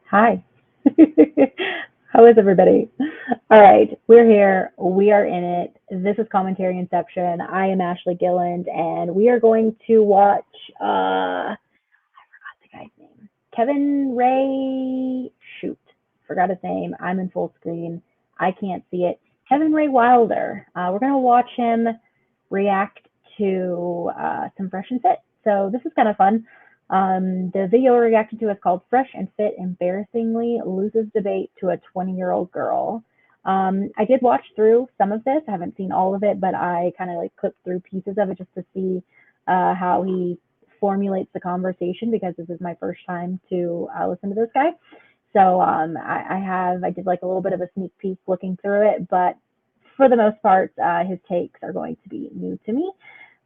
Hi. How is everybody? All right, we're here. We are in it. This is Commentary Inception. I am Ashley Gilland, and we are going to watch. What's the guy's name? Kevin Ray. Shoot, forgot his name. I'm in full screen. I can't see it. Kevin Ray Wilder. We're gonna watch him react to some Fresh and Fit. So this is kind of fun. The video we reacted to is called Fresh and Fit Embarrassingly Loses Debate to a 20-year-old Girl. I did watch through some of this. I haven't seen all of it, but I kind of like clipped through pieces of it just to see how he formulates the conversation because this is my first time to listen to this guy. So I did like a little bit of a sneak peek looking through it, but for the most part, his takes are going to be new to me,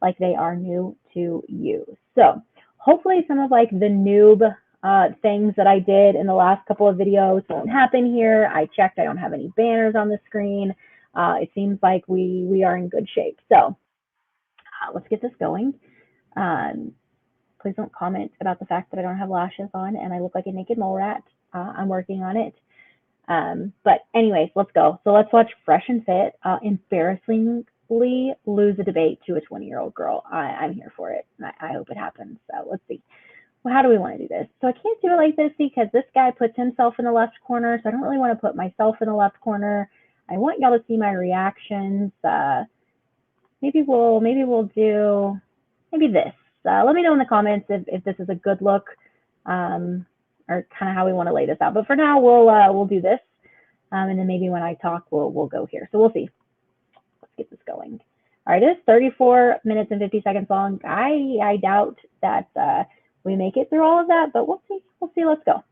like they are new to you. So hopefully some of like the noob things that I did in the last couple of videos won't happen here. I checked, I don't have any banners on the screen. It seems like we are in good shape. So let's get this going. Please don't comment about the fact that I don't have lashes on and I look like a naked mole rat. I'm working on it. But anyways, let's go. So let's watch Fresh and Fit embarrassingly lose a debate to a 20-year-old girl. I'm here for it. I hope it happens. So let's see. Well, how do we want to do this? So I can't do it like this because this guy puts himself in the left corner. So I don't really want to put myself in the left corner. I want y'all to see my reactions. Maybe we'll do this. Let me know in the comments if this is a good look. Or kind of how we want to lay this out. But for now, we'll do this, and then maybe when I talk, we'll go here. So we'll see. Let's get this going. All right, it is 34 minutes and 50 seconds long. I doubt that we make it through all of that, but we'll see. We'll see. Let's go.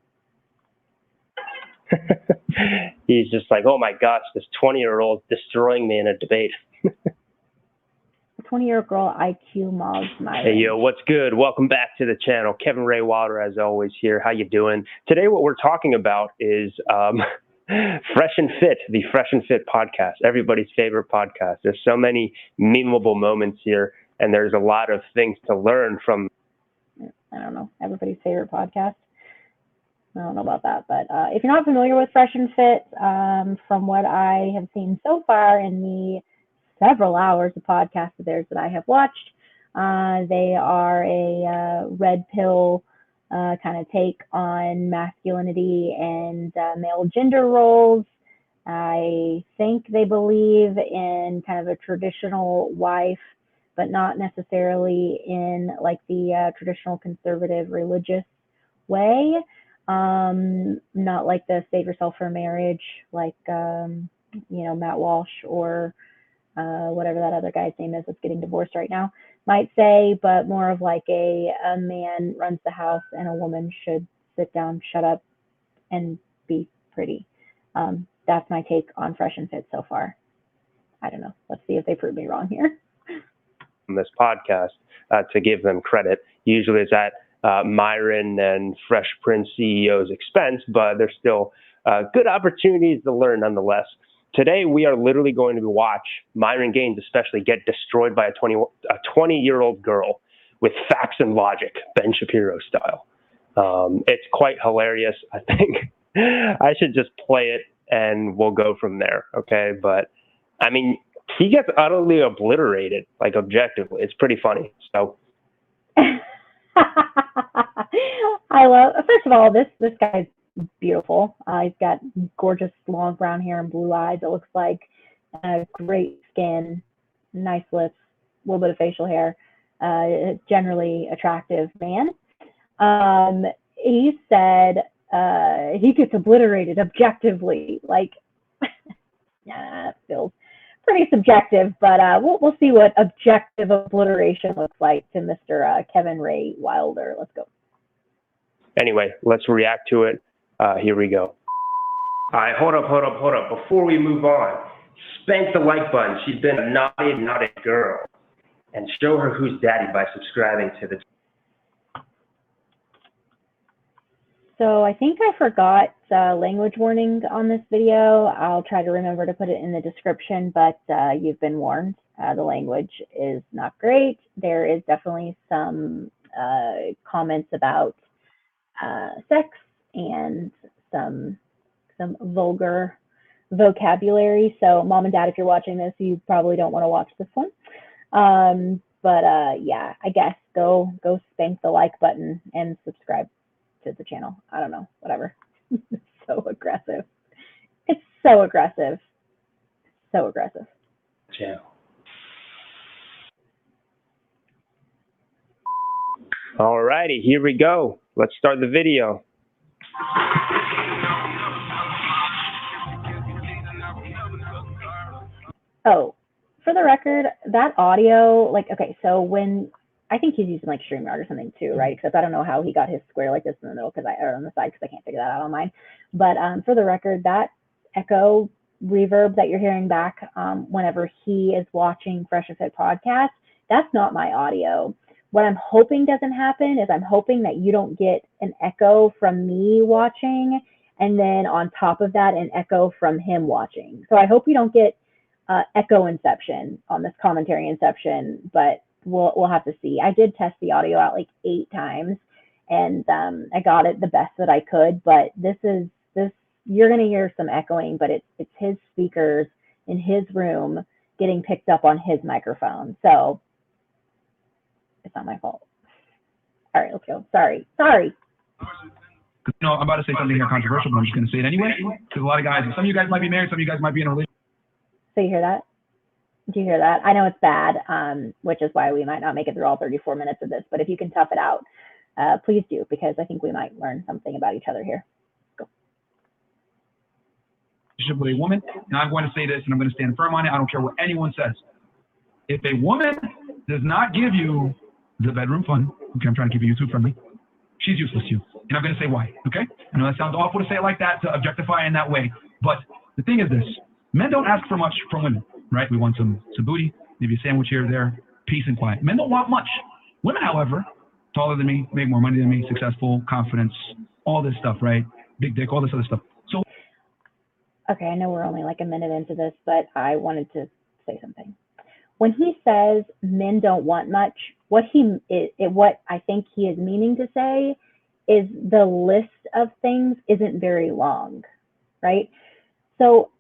He's just like, oh my gosh, this 20-year-old destroying me in a debate. 20-year-old girl IQ mobs Myron. Hey, yo, what's good? Welcome back to the channel. Kevin Ray Wilder, as always, here. How you doing? Today, what we're talking about is Fresh and Fit, the Fresh and Fit podcast, everybody's favorite podcast. There's so many memeable moments here, and there's a lot of things to learn from. I don't know, everybody's favorite podcast. I don't know about that, but if you're not familiar with Fresh and Fit, from what I have seen so far in the several hours of podcasts of theirs that I have watched. They are a red pill kind of take on masculinity and male gender roles. I think they believe in kind of a traditional wife, but not necessarily in like the traditional conservative religious way. Not like the save yourself for marriage, like, Matt Walsh or whatever that other guy's name is that's getting divorced right now might say, but more of like a man runs the house and a woman should sit down, shut up, and be pretty. That's my take on Fresh and Fit so far. I don't know. Let's see if they prove me wrong here. This podcast, to give them credit, usually it's at Myron and Fresh Prince CEO's expense, but there's still good opportunities to learn nonetheless. Today, we are literally going to watch Myron Gaines especially get destroyed by a 20-year-old girl with facts and logic, Ben Shapiro style. It's quite hilarious. I think I should just play it and we'll go from there, okay? But, I mean, he gets utterly obliterated, like objectively. It's pretty funny, so. First of all, this guy's beautiful. He's got gorgeous long brown hair and blue eyes. It looks like great skin, nice lips, a little bit of facial hair. Generally attractive man. He said he gets obliterated objectively. Like, yeah, it feels pretty subjective, but we'll see what objective obliteration looks like to Mr. Kevin Ray Wilder. Let's go. Anyway, let's react to it. Here we go. All right, hold up. Before we move on, spank the like button. She's been a naughty girl. And show her who's daddy by subscribing to the. So I think I forgot language warning on this video. I'll try to remember to put it in the description, but you've been warned. The language is not great. There is definitely some comments about sex and some vulgar vocabulary. So mom and dad, if you're watching this, you probably don't want to watch this one. Yeah, I guess go spank the like button and subscribe to the channel. I don't know, whatever. It's so aggressive. It's so aggressive. So aggressive. Channel. All righty, here we go. Let's start the video. Oh, for the record, that audio, like, okay, so when, I think he's using like StreamYard or something too, right? Except I don't know how he got his square like this in the middle, or on the side, because I can't figure that out on mine. But for the record, that echo reverb that you're hearing back whenever he is watching Fresh and Fit podcast, that's not my audio. What I'm hoping doesn't happen is I'm hoping that you don't get an echo from me watching, and then on top of that, an echo from him watching. So I hope you don't get echo Inception on this commentary Inception, but we'll have to see. I did test the audio out like 8 times, and I got it the best that I could. But this you're gonna hear some echoing, but it's his speakers in his room getting picked up on his microphone. So it's not my fault. All right, let's go. Sorry. I'm about to say something here controversial, but I'm just going to say it anyway. Because a lot of guys, some of you guys might be married, some of you guys might be in a relationship. So you hear that? Do you hear that? I know it's bad, which is why we might not make it through all 34 minutes of this. But if you can tough it out, please do, because I think we might learn something about each other here. Go. With a woman, and I'm going to say this, and I'm going to stand firm on it. I don't care what anyone says. If a woman does not give you the bedroom fun, okay, I'm trying to keep it YouTube friendly, she's useless to you. And I'm going to say why, okay? I know that sounds awful to say it like that, to objectify in that way. But the thing is this, men don't ask for much from women, right? We want some booty, maybe a sandwich here or there, peace and quiet. Men don't want much. Women, however, taller than me, make more money than me, successful, confidence, all this stuff, right? Big dick, all this other stuff. So, okay, I know we're only like a minute into this, but I wanted to say something. When he says men don't want much, what I think he is meaning to say is the list of things isn't very long, right? So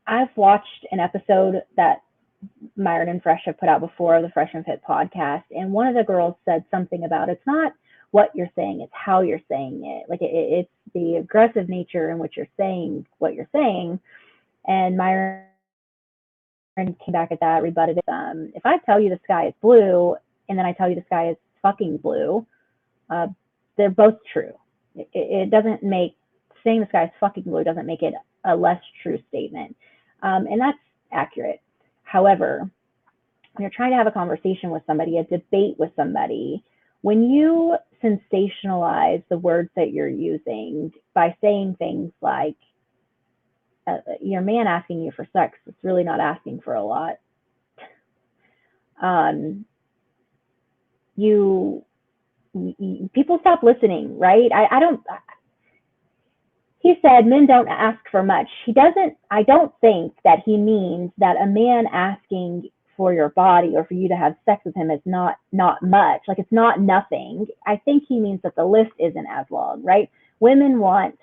I've watched an episode that Myron and Fresh have put out before, the Fresh and Fit podcast, and one of the girls said something about it's not what you're saying, it's how you're saying it. Like it's the aggressive nature in which you're saying what you're saying. And Myron came back at that, rebutted it. If I tell you the sky is blue and then I tell you the sky is fucking blue, they're both true. It doesn't make, saying the sky is fucking blue doesn't make it a less true statement. And that's accurate. However, when you're trying to have a conversation with somebody, a debate with somebody, when you sensationalize the words that you're using by saying things like, your man asking you for sex, it's really not asking for a lot. People stop listening, right? He said men don't ask for much. I don't think that he means that a man asking for your body or for you to have sex with him is not much. Like it's not nothing. I think he means that the list isn't as long, right? Women want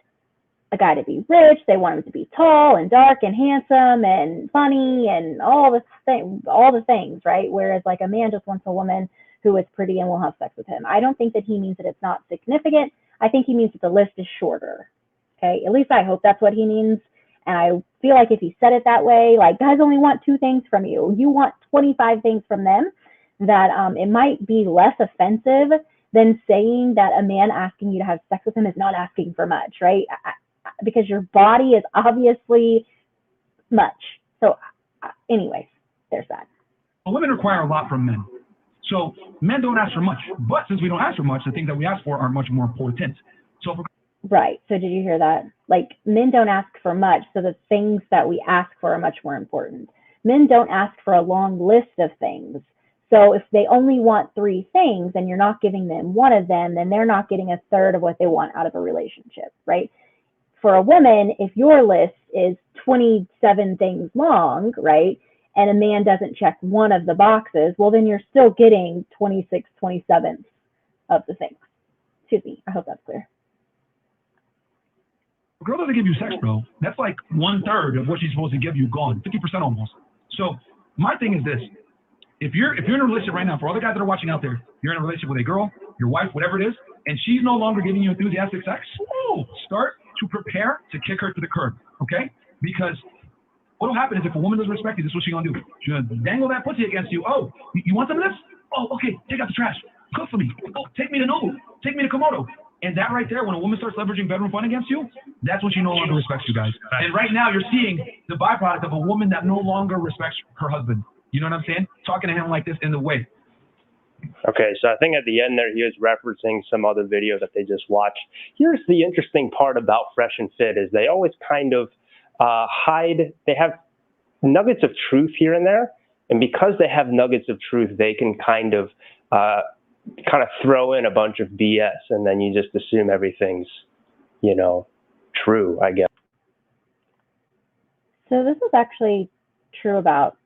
a guy to be rich, they want him to be tall and dark and handsome and funny and all the things, right? Whereas like a man just wants a woman who is pretty and will have sex with him. I don't think that he means that it's not significant. I think he means that the list is shorter. Okay, at least I hope that's what he means. And I feel like if he said it that way, like guys only want 2 things from you, you want 25 things from them, that it might be less offensive than saying that a man asking you to have sex with him is not asking for much, right? Because your body is obviously much. So anyways, there's that. Well, women require a lot from men. So men don't ask for much. But since we don't ask for much, the things that we ask for are much more important. So right. So did you hear that? Like men don't ask for much. So the things that we ask for are much more important. Men don't ask for a long list of things. So if they only want 3 things and you're not giving them one of them, then they're not getting a third of what they want out of a relationship, right? For a woman, if your list is 27 things long, right, and a man doesn't check one of the boxes, well, then you're still getting 26, 27 of the things. Excuse me. I hope that's clear. girl doesn't give you sex, bro, that's like 1/3 of what she's supposed to give you gone, 50% almost. So my thing is this. If you're in a relationship right now, for all the guys that are watching out there, you're in a relationship with a girl, your wife, whatever it is, and she's no longer giving you enthusiastic sex, start to prepare to kick her to the curb, okay? Because what will happen is if a woman doesn't respect you, this is what she's going to do. She's going to dangle that pussy against you. Oh, you want some of this? Oh, okay, take out the trash. Cook for me. Oh, take me to Nobu. Take me to Komodo. And that right there, when a woman starts leveraging bedroom fun against you, that's when she no longer respects you guys. And right now you're seeing the byproduct of a woman that no longer respects her husband. You know what I'm saying? Talking to him like this in the way. Okay, so I think at the end there he was referencing some other video that they just watched. Here's the interesting part about Fresh and Fit is they always kind of hide, they have nuggets of truth here and there, and because they have nuggets of truth, they can kind of throw in a bunch of BS, and then you just assume everything's, true, I guess. So this is actually true about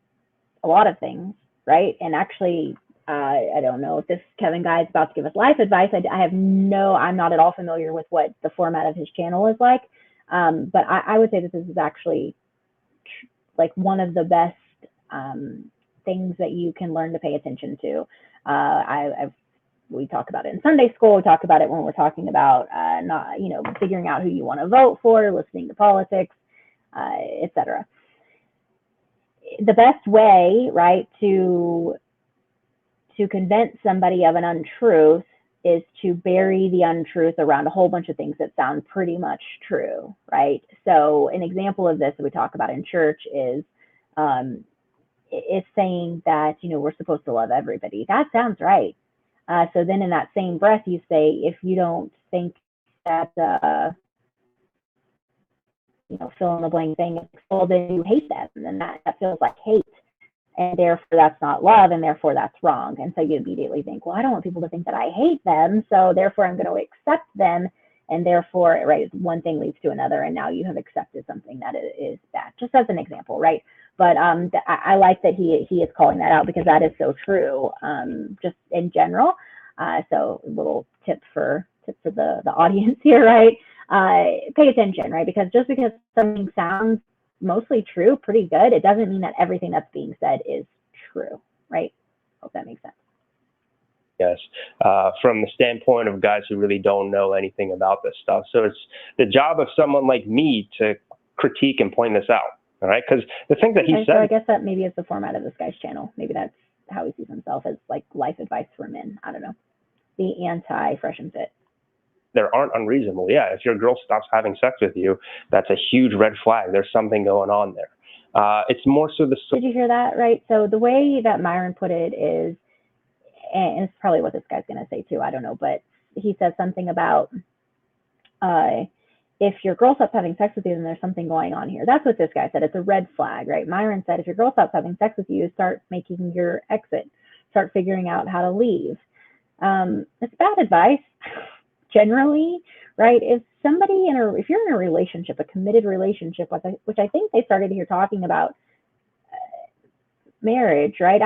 a lot of things, right? And actually, I don't know if this Kevin guy is about to give us life advice. I'm not at all familiar with what the format of his channel is like. But I would say that this is actually like one of the best things that you can learn to pay attention to. We talk about it in Sunday school. We talk about it when we're talking about figuring out who you want to vote for, listening to politics, etc. The best way, right, to convince somebody of an untruth is to bury the untruth around a whole bunch of things that sound pretty much true, right? So an example of this that we talk about in church is saying that, we're supposed to love everybody. That sounds right. So then in that same breath, you say, if you don't think that, fill in the blank thing, well, then you hate them. And then that feels like hate. And therefore, that's not love, and therefore, that's wrong. And so you immediately think, well, I don't want people to think that I hate them, so therefore, I'm going to accept them, and therefore, right, one thing leads to another, and now you have accepted something that is bad, just as an example, right? But I like that he is calling that out because that is so true, just in general. So a little tip for the audience here, right? Pay attention, right? Because just because something sounds mostly true, pretty good, it doesn't mean that everything that's being said is true, right? Hope that makes sense. Yes, from the standpoint of guys who really don't know anything about this stuff. So it's the job of someone like me to critique and point this out, all right? Because the thing that he said... So I guess that maybe is the format of this guy's channel. Maybe that's how he sees himself, as like life advice for men. I don't know. The anti-Fresh and Fit. There aren't unreasonable. Yeah, if your girl stops having sex with you, that's a huge red flag. There's something going on there. It's more so the... Did you hear that, right? So the way that Myron put it is, and it's probably what this guy's going to say too, I don't know, but he says something about if your girl stops having sex with you, then there's something going on here. That's what this guy said. It's a red flag, right? Myron said, if your girl stops having sex with you, start making your exit. Start figuring out how to leave. It's bad advice. Generally, right? If you're in a relationship, a committed relationship, which I think they started here talking about marriage, right?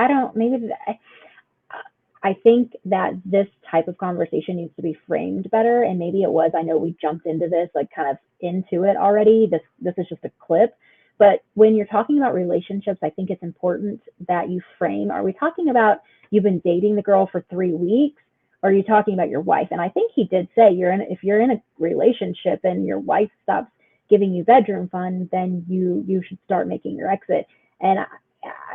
I think that this type of conversation needs to be framed better, and maybe it was. I know we jumped into this, like kind of into it already. This is just a clip, but when you're talking about relationships, I think it's important that you frame. Are we talking about you've been dating the girl for 3 weeks? Or are you talking about your wife? And I think he did say if you're in a relationship and your wife stops giving you bedroom fun, then you should start making your exit. And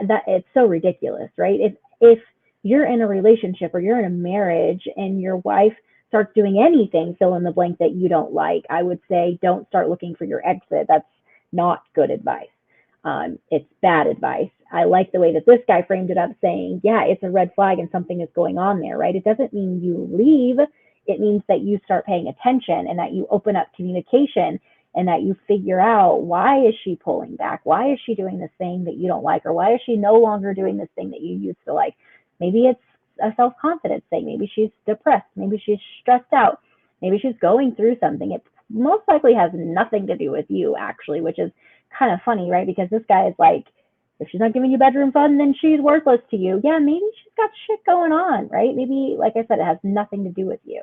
that it's so ridiculous, right? If you're in a relationship or you're in a marriage and your wife starts doing anything, fill in the blank, that you don't like, I would say don't start looking for your exit. That's not good advice. It's bad advice. I like the way that this guy framed it up, saying, yeah, it's a red flag and something is going on there, right? It doesn't mean you leave. It means that you start paying attention and that you open up communication and that you figure out, why is she pulling back? Why is she doing this thing that you don't like? Or why is she no longer doing this thing that you used to like? Maybe it's a self-confidence thing. Maybe she's depressed. Maybe she's stressed out. Maybe she's going through something. It most likely has nothing to do with you, actually, which is kind of funny, right? Because this guy is like, if she's not giving you bedroom fun, then she's worthless to you. Yeah, maybe she's got shit going on, right? Maybe, like I said, it has nothing to do with you.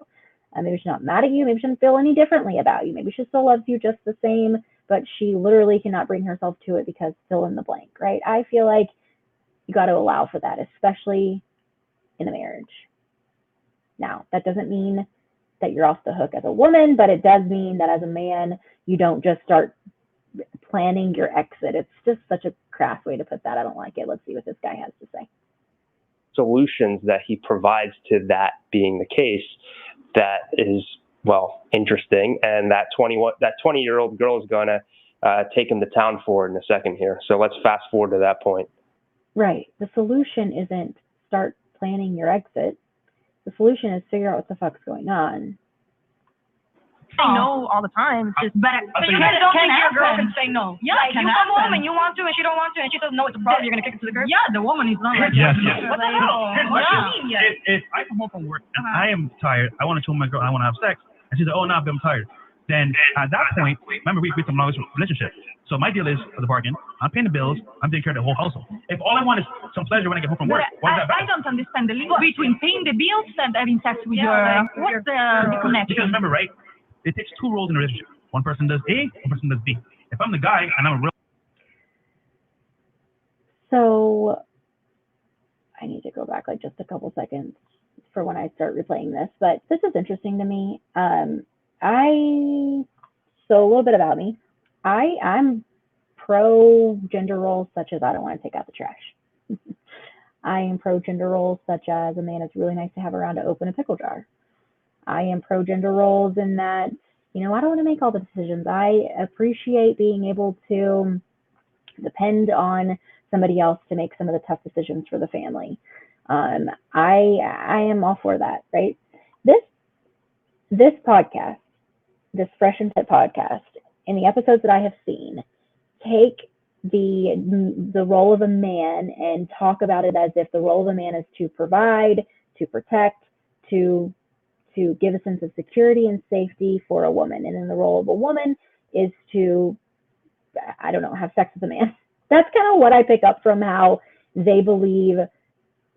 Maybe she's not mad at you. Maybe she doesn't feel any differently about you. Maybe she still loves you just the same, but she literally cannot bring herself to it because fill in the blank, right? I feel like you got to allow for that, especially in a marriage. Now, that doesn't mean that you're off the hook as a woman, but it does mean that as a man, you don't just start planning your exit. It's just such a crass way to put that. I don't like it. Let's see what this guy has to say. Solutions that he provides to that being the case, that is, well, interesting. And that 20-year-old girl is going to take him to town for it in a second here. So let's fast forward to that point. Right. The solution isn't start planning your exit. The solution is figure out what the fuck's going on. Say no all the time. Just, but you can't your girl happen. can say no. Yeah, like, it can you come home happen. and you want to, and she don't want to, and she doesn't know it's a problem. You're gonna kick it to the curb. Yeah, the woman is not like Yes, that. yes. What the hell? Here's What my do question. you mean, yes? If I come home from work and I am tired, I want to show my girl I want to have sex, and she's like, "Oh no, I'm tired." Then at that point, remember we have a long relationship. So my deal is for the bargain. I'm paying the bills. I'm taking care of the whole household. If all I want is some pleasure when I get home from work, why is that I bad? don't understand the link between paying the bills and having sex with your. What's the connection? Because remember, right? It takes two roles in a relationship. One person does A, one person does B. If I'm the guy and I'm a real. So I need to go back like just a couple seconds for when I start replaying this, but this is interesting to me. So a little bit about me. I'm pro gender roles such as I don't want to take out the trash. I am pro gender roles such as a man is really nice to have around to open a pickle jar. I am pro gender roles in that, I don't want to make all the decisions. I appreciate being able to depend on somebody else to make some of the tough decisions for the family. I am all for that, right? This podcast, this Fresh and Fit podcast, in the episodes that I have seen, take the role of a man and talk about it as if the role of a man is to provide, to protect, to give a sense of security and safety for a woman. And then the role of a woman is to, I don't know, have sex with a man. That's kind of what I pick up from how they believe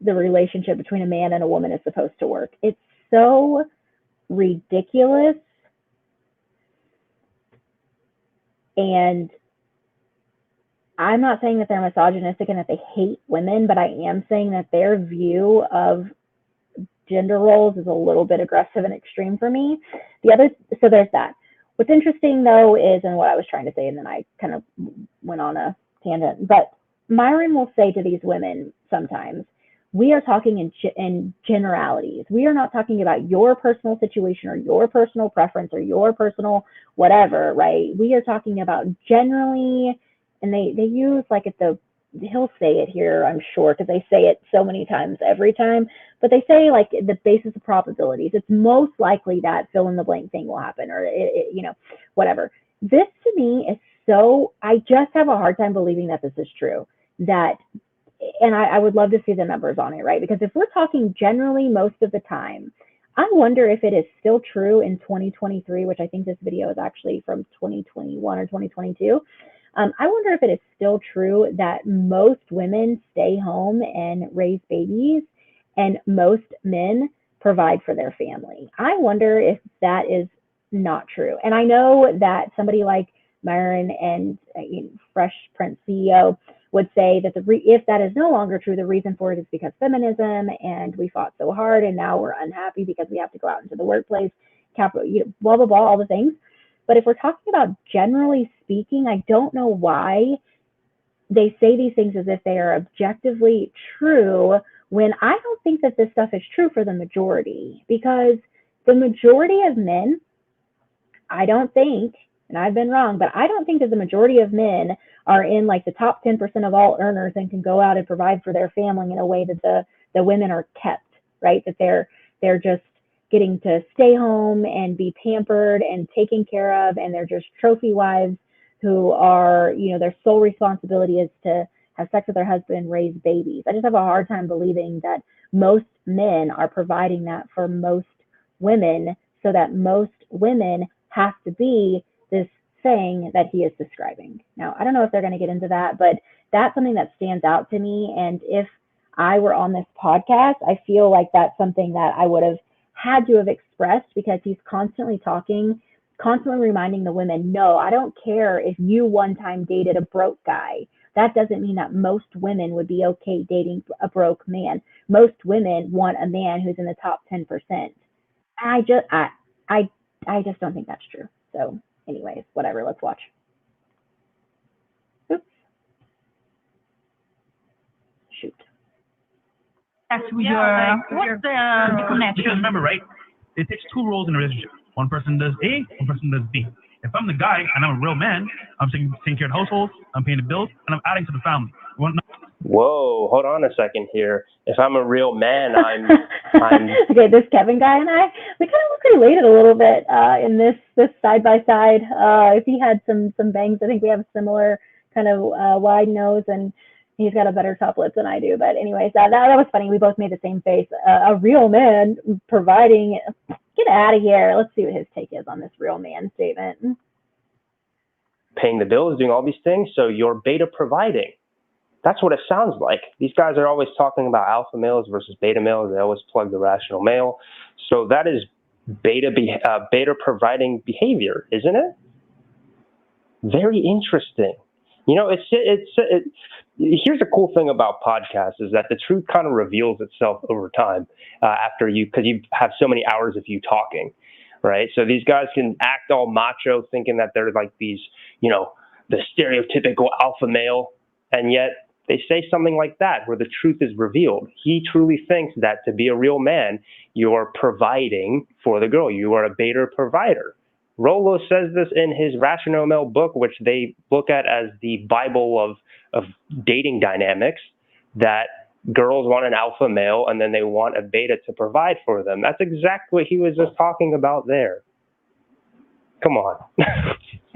the relationship between a man and a woman is supposed to work. It's so ridiculous. And I'm not saying that they're misogynistic and that they hate women, but I am saying that their view of gender roles is a little bit aggressive and extreme for me. So there's that. What's interesting though is, and what I was trying to say, and then I kind of went on a tangent, but Myron will say to these women sometimes, we are talking in generalities. We are not talking about your personal situation or your personal preference or your personal whatever, right? We are talking about generally, and they use like he'll say it here, I'm sure, because they say it so many times every time, but they say like the basis of probabilities. It's most likely that fill in the blank thing will happen, or whatever. This to me is so, I just have a hard time believing that this is true. And I would love to see the numbers on it, right? Because if we're talking generally most of the time, I wonder if it is still true in 2023, which I think this video is actually from 2021 or 2022. I wonder if it is still true that most women stay home and raise babies and most men provide for their family. I wonder if that is not true. And I know that somebody like Myron and Fresh Prince CEO would say that if that is no longer true, the reason for it is because feminism, and we fought so hard and now we're unhappy because we have to go out into the workplace, blah, blah, blah, all the things. But if we're talking about generally speaking, I don't know why they say these things as if they are objectively true, when I don't think that this stuff is true for the majority, because the majority of men, I don't think, and I've been wrong, but I don't think that the majority of men are in like the top 10% of all earners and can go out and provide for their family in a way that the women are kept, right? That they're just getting to stay home and be pampered and taken care of, and they're just trophy wives who are, their sole responsibility is to have sex with their husband and raise babies. I just have a hard time believing that most men are providing that for most women, so that most women have to be this thing that he is describing. Now, I don't know if they're going to get into that, but that's something that stands out to me. And if I were on this podcast, I feel like that's something that I would have had to have expressed, because he's constantly talking, constantly reminding the women, no, I don't care if you one time dated a broke guy. That doesn't mean that most women would be okay dating a broke man. Most women want a man who's in the top 10%. I just don't think that's true. So anyways, whatever, let's watch. Oops. Shoot. That's with your, what's the connection? Because remember, right? It takes two roles in a relationship. One person does A, one person does B. If I'm the guy and I'm a real man, I'm taking care of the household, I'm paying the bills, and I'm adding to the family. Whoa, hold on a second here. If I'm a real man, I'm okay, this Kevin guy and I, we kind of related a little bit in this side by side. If he had some bangs, I think we have a similar kind of wide nose, and he's got a better top lip than I do. But anyways, that was funny. We both made the same face. A real man providing. Get out of here. Let's see what his take is on this real man statement. paying the bills, doing all these things. So you're beta providing. That's what it sounds like. These guys are always talking about alpha males versus beta males. They always plug the rational male. So that is beta providing behavior, isn't it? Very interesting. You know, here's a cool thing about podcasts is that the truth kind of reveals itself over time because you have so many hours of you talking, right? So these guys can act all macho thinking that they're like these, the stereotypical alpha male, and yet they say something like that where the truth is revealed. He truly thinks that to be a real man, you're providing for the girl. You are a beta provider. Rollo says this in his Rational Male book, which they look at as the Bible of dating dynamics, that girls want an alpha male and then they want a beta to provide for them. That's exactly what he was just talking about there. Come on.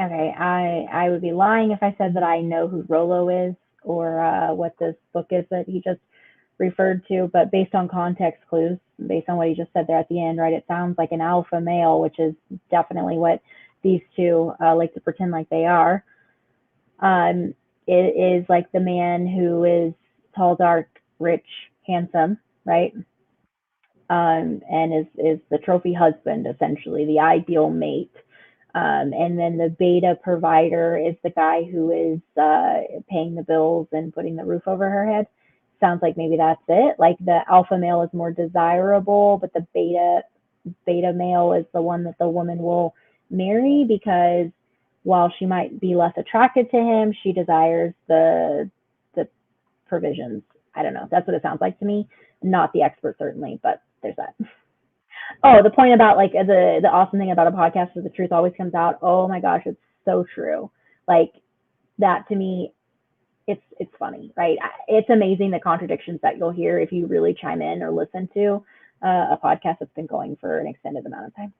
Okay, I would be lying if I said that I know who Rollo is or what this book is that he just referred to, but based on context clues, based on what he just said there at the end, right, it sounds like an alpha male, which is definitely what these two like to pretend like they are. It is like the man who is tall, dark, rich, handsome, right? And is the trophy husband, essentially, the ideal mate. And then the beta provider is the guy who is paying the bills and putting the roof over her head. Sounds like maybe that's it. Like the alpha male is more desirable, but the beta male is the one that the woman will marry because while she might be less attracted to him, she desires the provisions. I don't know. That's what it sounds like to me. Not the expert, certainly, but there's that. Oh, the point about like the awesome thing about a podcast is the truth always comes out. Oh my gosh, it's so true. Like that to me, it's funny, right? It's amazing the contradictions that you'll hear if you really chime in or listen to a podcast that's been going for an extended amount of time.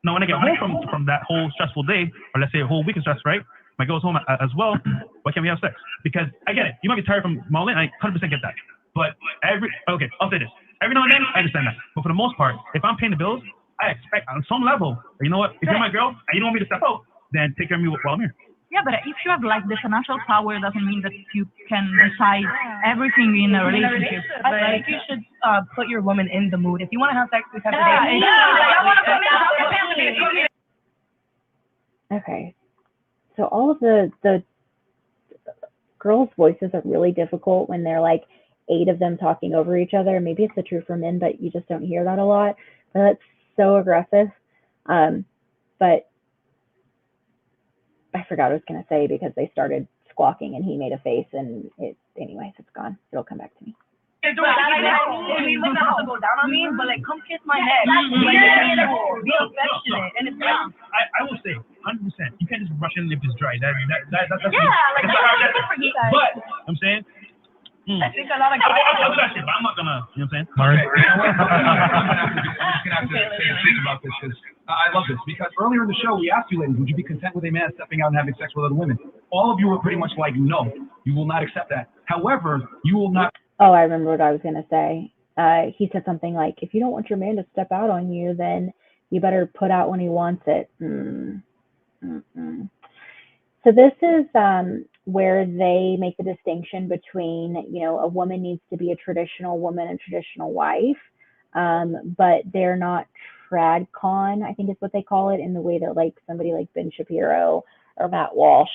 Now, when I get home from that whole stressful day, or let's say a whole week of stress, right? When I go home as well, why can't we have sex? Because I get it. You might be tired from modeling. I 100% get that. But I'll say this. Every now and then, I understand that. But for the most part, if I'm paying the bills, I expect on some level, you know what? If you're my girl and you don't want me to step out, then take care of me while I'm here. Yeah, but if you have like the financial power, doesn't mean that you can decide everything in a relationship. Like you should put your woman in the mood. If you want to have sex, we have to date. Okay, so all of the girls' voices are really difficult when they're like 8 of them talking over each other. Maybe it's the truth for men, but you just don't hear that a lot. But that's so aggressive. But I forgot what I was going to say because they started squawking and he made a face and anyways, it's gone. It'll come back to me. I mean, not to go down on me, but like, come kiss my neck. Be affectionate, and it's like. I will say, 100%. You can't just rush in if it's dry. That's but I'm saying. I think a lot of guys. I'll do that shit, but I'm not gonna. You know what I'm saying? Myron. I'm just gonna have to say something about this because I love this. Because earlier in the show, we asked you, ladies, would you be content with a man stepping out and having sex with other women? All of you were pretty much like, no, you will not accept that. However, you will not. Oh, I remember what I was gonna say. He said something like, "If you don't want your man to step out on you, then you better put out when he wants it." So this is where they make the distinction between, a woman needs to be a traditional woman and traditional wife. but they're not tradcon, I think is what they call it, in the way that like somebody like Ben Shapiro or Matt Walsh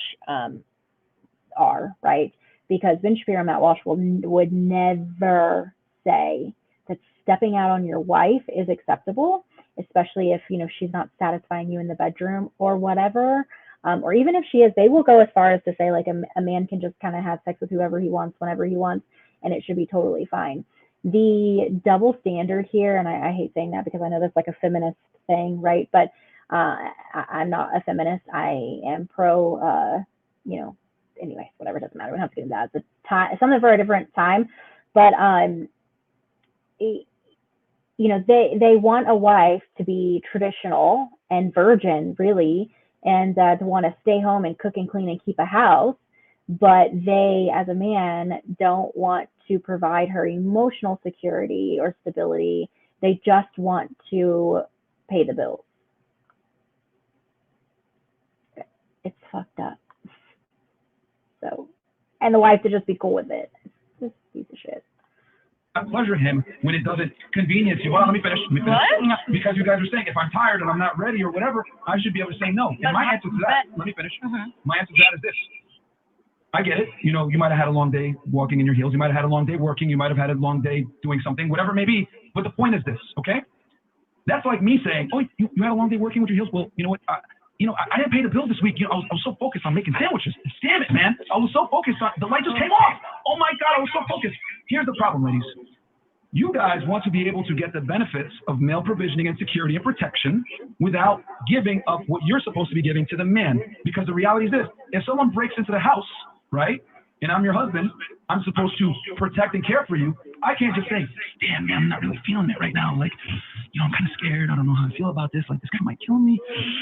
are, right? Because Ben Shapiro and Matt Walsh would never say that stepping out on your wife is acceptable, especially if, you know, she's not satisfying you in the bedroom or whatever. Or even if she is, they will go as far as to say like a man can just kind of have sex with whoever he wants, whenever he wants, and it should be totally fine. The double standard here, and I hate saying that because I know that's like a feminist thing, right? But I'm not a feminist. I am pro, you know, anyway, whatever, doesn't matter. We don't have to get into that. It's something for a different time. But, you know, they want a wife to be traditional and virgin, really, and to want to stay home and cook and clean and keep a house. But they, as a man, don't want to provide her emotional security or stability. They just want to pay the bills. It's fucked up. So, and the wife to just be cool with it. It's just a piece of shit. Pleasure him when it doesn't convenience you. Well, let me finish. What? Because you guys are saying if I'm tired and I'm not ready or whatever, I should be able to say no. And my answer to that, let me finish. My answer to that is this. I get it. You know, you might have had a long day walking in your heels. You might have had a long day working. You might have had a long day doing something, whatever it may be. But the point is this, okay? That's like me saying, oh, you had a long day working with your heels? Well, you know what? I didn't pay the bills this week. You know, I was so focused on making sandwiches. Damn it, man. I was so focused on, the light just came off. Oh my God, I was so focused. Here's the problem, ladies. You guys want to be able to get the benefits of male provisioning and security and protection without giving up what you're supposed to be giving to the man. Because the reality is this, if someone breaks into the house, right, and I'm your husband, I'm supposed to protect and care for you. I can't just say, damn, man, I'm not really feeling it right now. Like, you know, I'm kind of scared. I don't know how I feel about this. Like, this guy might kill me.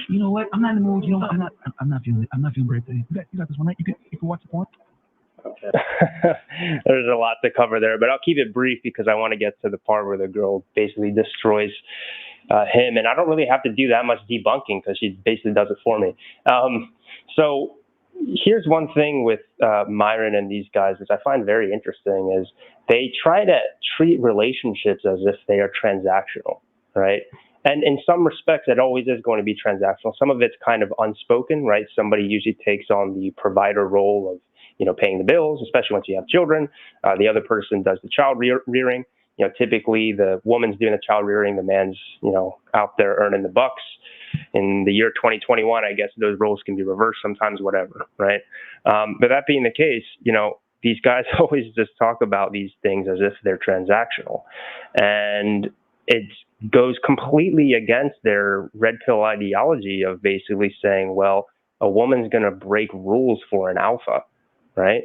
You know what? I'm not in the mood. You know what? I'm not feeling it. I'm not feeling great today. You got this one night. You can watch the porn. There's a lot to cover there, but I'll keep it brief because I want to get to the part where the girl basically destroys him, and I don't really have to do that much debunking because she basically does it for me. So here's one thing with Myron and these guys, which I find very interesting, is they try to treat relationships as if they are transactional, right? And in some respects, it always is going to be transactional. Some of it's kind of unspoken, right? Somebody usually takes on the provider role of, you know, paying the bills, especially once you have children. The other person does the child rearing. You know, typically the woman's doing the child rearing, the man's, you know, out there earning the bucks. In the year 2021, I guess those roles can be reversed sometimes, whatever, right? But that being the case, you know, these guys always just talk about these things as if they're transactional. And it goes completely against their red pill ideology of basically saying, well, a woman's going to break rules for an alpha, right?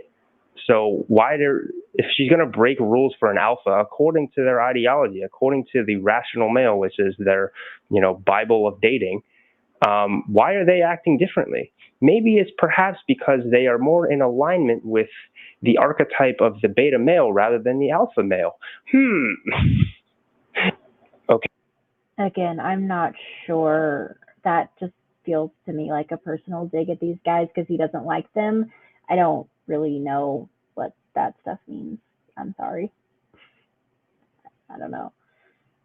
So if she's going to break rules for an alpha, according to their ideology, according to the rational male, which is their, you know, Bible of dating, why are they acting differently? Maybe it's perhaps because they are more in alignment with the archetype of the beta male rather than the alpha male. Okay. Again, I'm not sure. That just feels to me like a personal dig at these guys because he doesn't like them. I don't really know what that stuff means. I'm sorry. I don't know.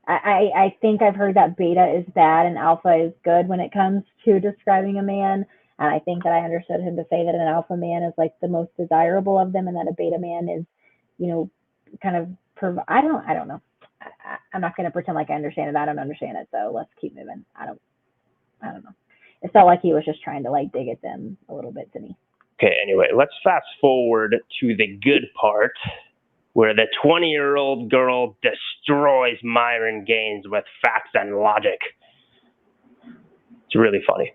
I think I've heard that beta is bad and alpha is good when it comes to describing a man. And I think that I understood him to say that an alpha man is like the most desirable of them and that a beta man is, you know, kind of, I don't know. I'm not going to pretend like I understand it. I don't understand it. So let's keep moving. I don't know. It felt like he was just trying to like dig at them a little bit to me. Okay, anyway, let's fast forward to the good part where the 20-year-old girl destroys Myron Gaines with facts and logic. It's really funny.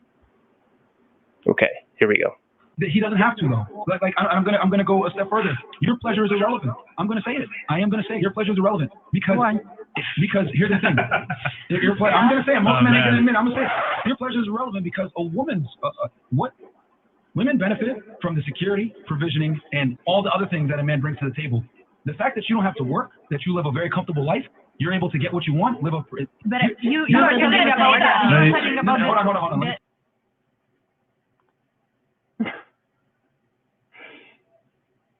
Okay, here we go. He doesn't have to, though. Like I'm gonna go a step further. Your pleasure is irrelevant. I'm gonna say it. I am gonna say it. Your pleasure is irrelevant because here's the thing. I'm gonna say it. Most men ain't gonna admit. I'm gonna say it. Your pleasure is irrelevant because a woman's what women benefit from the security, provisioning, and all the other things that a man brings to the table. The fact that you don't have to work, that you live a very comfortable life, you're able to get what you want, live a. But you're talking about that. You're talking about Hold on.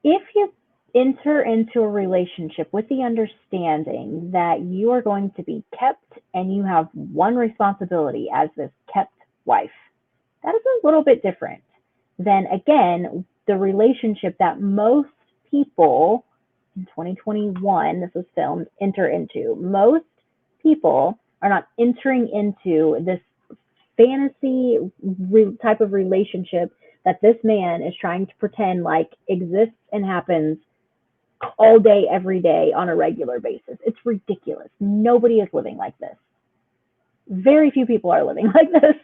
If you enter into a relationship with the understanding that you are going to be kept and you have one responsibility as this kept wife. That is a little bit different than, again, the relationship that most people in 2021, this was filmed, enter into. Most people are not entering into this fantasy type of relationship that this man is trying to pretend like exists and happens all day, every day, on a regular basis. It's ridiculous. Nobody is living like this. Very few people are living like this.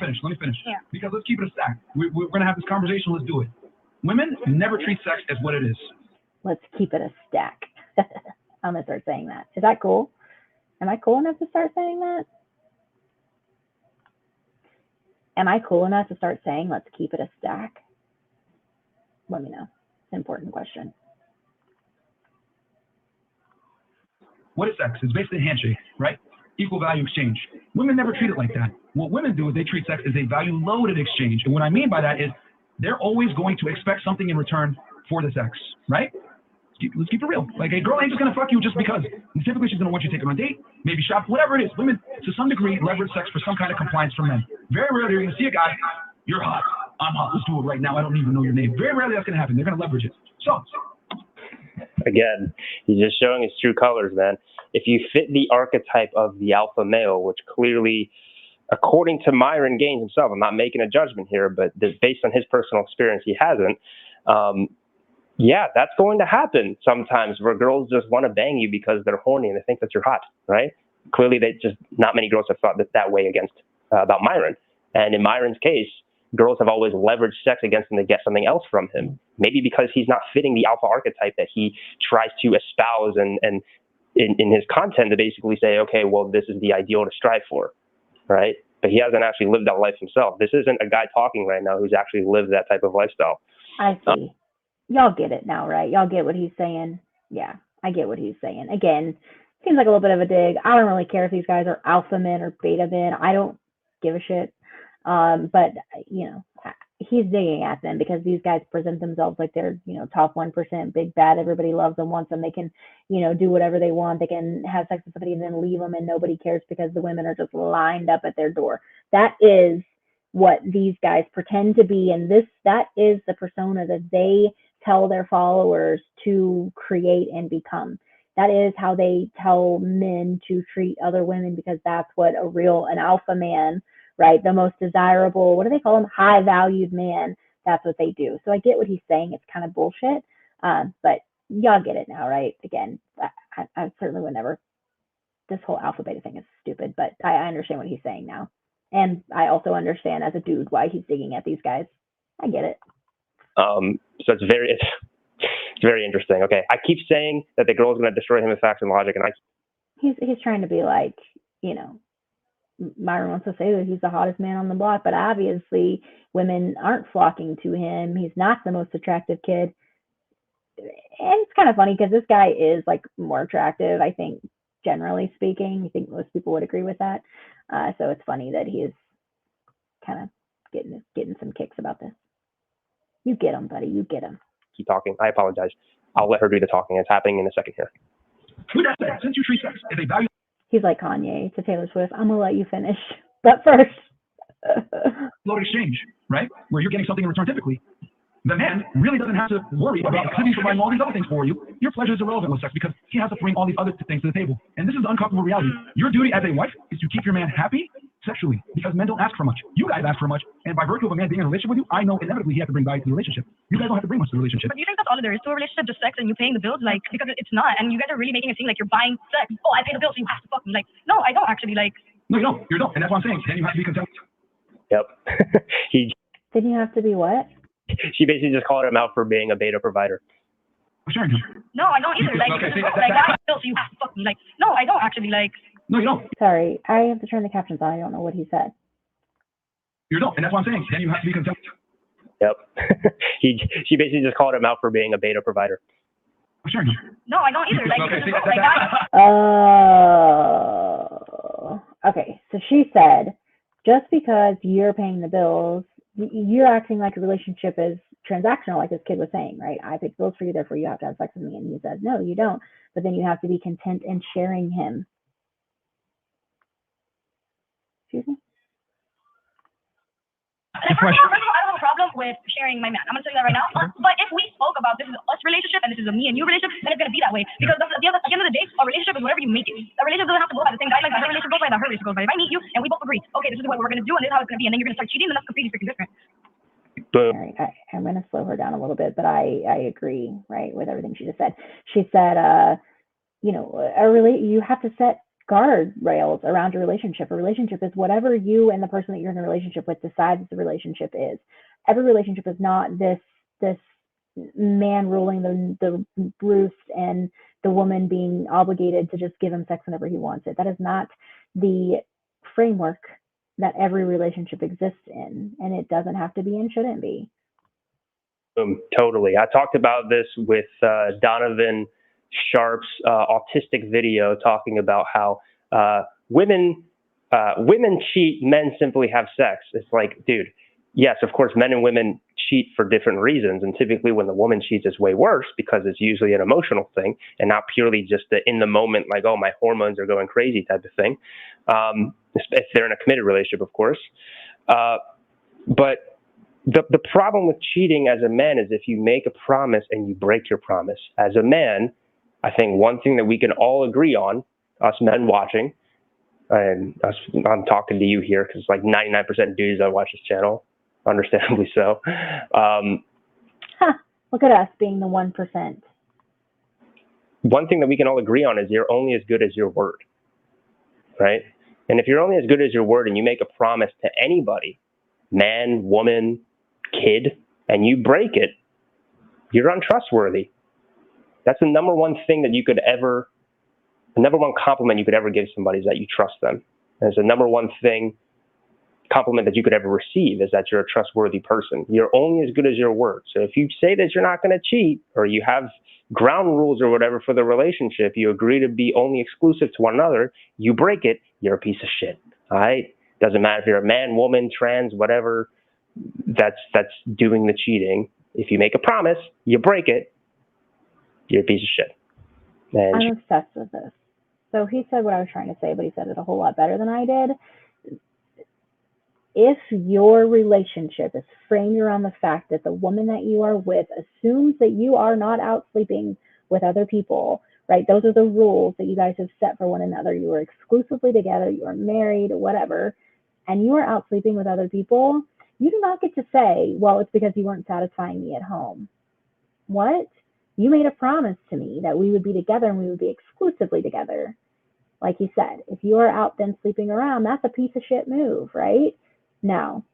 Let me finish. Yeah. Because let's keep it a stack. We're going to have this conversation. Let's do it. Women never treat sex as what it is. Let's keep it a stack. I'm going to start saying that. Is that cool? Am I cool enough to start saying that? Am I cool enough to start saying, let's keep it a stack? Let me know. It's an important question. What is sex? It's basically a handshake, right? Equal value exchange. Women never treat it like that. What women do is they treat sex as a value-loaded exchange. And what I mean by that is they're always going to expect something in return for the sex, right? Let's keep it real. Like, a girl ain't just going to fuck you just because. And typically, she's going to want you to take her on a date, maybe shop, whatever it is. Women, to some degree, leverage sex for some kind of compliance from men. Very rarely you're going to see a guy, you're hot, I'm hot, let's do it right now, I don't even know your name. Very rarely that's going to happen. They're going to leverage it. So, again, he's just showing his true colors, man. If you fit the archetype of the alpha male, which clearly, according to Myron Gaines himself, I'm not making a judgment here, but based on his personal experience, he hasn't. Yeah, that's going to happen sometimes, where girls just want to bang you because they're horny and they think that you're hot, right? Clearly, not many girls have thought that way about Myron. And in Myron's case, girls have always leveraged sex against him to get something else from him. Maybe because he's not fitting the alpha archetype that he tries to espouse and in his content to basically say, okay, well, this is the ideal to strive for, right? But he hasn't actually lived that life himself. This isn't a guy talking right now who's actually lived that type of lifestyle. I see. Y'all get it now, right? Y'all get what he's saying? Yeah, I get what he's saying. Again, seems like a little bit of a dig. I don't really care if these guys are alpha men or beta men. I don't give a shit. But, he's digging at them because these guys present themselves like they're, top 1%, big bad. Everybody loves them, wants them. They can, do whatever they want. They can have sex with somebody and then leave them and nobody cares because the women are just lined up at their door. That is what these guys pretend to be. And that is the persona that they tell their followers to create and become. That is how they tell men to treat other women, because that's what an alpha man, right? The most desirable, what do they call them? High valued man. That's what they do. So I get what he's saying. It's kind of bullshit. But y'all get it now, right? Again, I certainly would never, this whole alpha beta thing is stupid, but I understand what he's saying now. And I also understand as a dude why he's digging at these guys. I get it. So it's very interesting. Okay, I keep saying that the girl is going to destroy him with facts and logic, and he's trying to be like, Myron wants to say that he's the hottest man on the block, but obviously women aren't flocking to him. He's not the most attractive kid. And it's kind of funny because this guy is like more attractive, I think, generally speaking. I think most people would agree with that. So it's funny that he is kind of getting some kicks about this. You get him, buddy. You get him. Keep talking. I apologize. I'll let her do the talking. It's happening in a second here. With that said, since you treat sex as a value, he's like Kanye to Taylor Swift. I'm gonna let you finish, but first, load exchange, right? Where you're getting something in return. Typically, the man really doesn't have to worry about because he's providing all these other things for you. Your pleasure is irrelevant with sex because he has to bring all these other things to the table. And this is the uncomfortable reality. Your duty as a wife is to keep your man happy sexually, because men don't ask for much. You guys ask for much, and by virtue of a man being in a relationship with you, I know inevitably he has to bring value to the relationship. You guys don't have to bring much to the relationship. But do you think that's all there is to a relationship, just sex and you paying the bills? Like, because it's not, and you guys are really making it seem like you're buying sex. Oh, I pay the bills, so you have to fuck me. Like, no, I don't actually. Like, no, you don't. You don't, and that's what I'm saying. Then you have to be content. Yep. Did you have to be what? She basically just called him out for being a beta provider. Sure. No, I don't either. Like, okay, like I bills, so you have to fuck me. Like, no, I don't actually. Like, no, you don't. Sorry, I have to turn the captions on. I don't know what he said. You don't, and that's what I'm saying. Then you have to be content. Yep. She basically just called him out for being a beta provider. Sure. No, I don't either. Like, okay, okay. So she said, just because you're paying the bills, you're acting like a relationship is transactional, like this kid was saying, right? I pay bills for you, therefore you have to have sex with me. And he says, no, you don't. But then you have to be content in sharing him. Excuse me? First of all, I don't have a problem with sharing my man. I'm gonna tell you that right now. But if we spoke about this is us relationship and this is a me and you relationship, then it's gonna be that way. Because at the end of the day, a relationship is whatever you make it. A relationship doesn't have to go by the same guidelines that her relationship goes by, that her relationship goes by. If I meet you and we both agree, okay, this is what we're gonna do and this is how it's gonna be, and then you're gonna start cheating, then that's completely freaking different. All right, I'm going to slow her down a little bit, but I agree, right, with everything she just said. She said, you know, you have to set guardrails around your relationship. A relationship is whatever you and the person that you're in a relationship with decides the relationship is. Every relationship is not this man ruling the roost and the woman being obligated to just give him sex whenever he wants it. That is not the framework that every relationship exists in, and it doesn't have to be and shouldn't be. Totally. I talked about this with Donovan Sharp's autistic video, talking about how women cheat, men simply have sex. It's like, dude, yes, of course, men and women cheat for different reasons, and typically when the woman cheats, it's way worse because it's usually an emotional thing and not purely just the in the moment, like, oh, my hormones are going crazy type of thing. If they're in a committed relationship, of course. But the problem with cheating as a man is if you make a promise and you break your promise. As a man, I think one thing that we can all agree on, us men watching, and I'm talking to you here because like 99% of dudes that watch this channel, understandably so. Look at us being the 1%. One thing that we can all agree on is you're only as good as your word, right? And if you're only as good as your word and you make a promise to anybody, man, woman, kid, and you break it, you're untrustworthy. That's the number one thing that you could ever, the number one compliment you could ever give somebody is that you trust them. And it's the number one compliment that you could ever receive is that you're a trustworthy person. You're only as good as your word. So if you say that you're not going to cheat, or you have ground rules or whatever for the relationship, you agree to be only exclusive to one another, you break it, you're a piece of shit. All right? Doesn't matter if you're a man, woman, trans, whatever, that's doing the cheating. If you make a promise, you break it, you're a piece of shit. And I'm obsessed with this. So he said what I was trying to say, but he said it a whole lot better than I did. If your relationship is framed around the fact that the woman that you are with assumes that you are not out sleeping with other people, right? Those are the rules that you guys have set for one another. You are exclusively together, you are married, whatever, and you are out sleeping with other people, you do not get to say, well, it's because you weren't satisfying me at home. What? You made a promise to me that we would be together and we would be exclusively together. Like he said, if you are out then sleeping around, that's a piece of shit move, right? Now,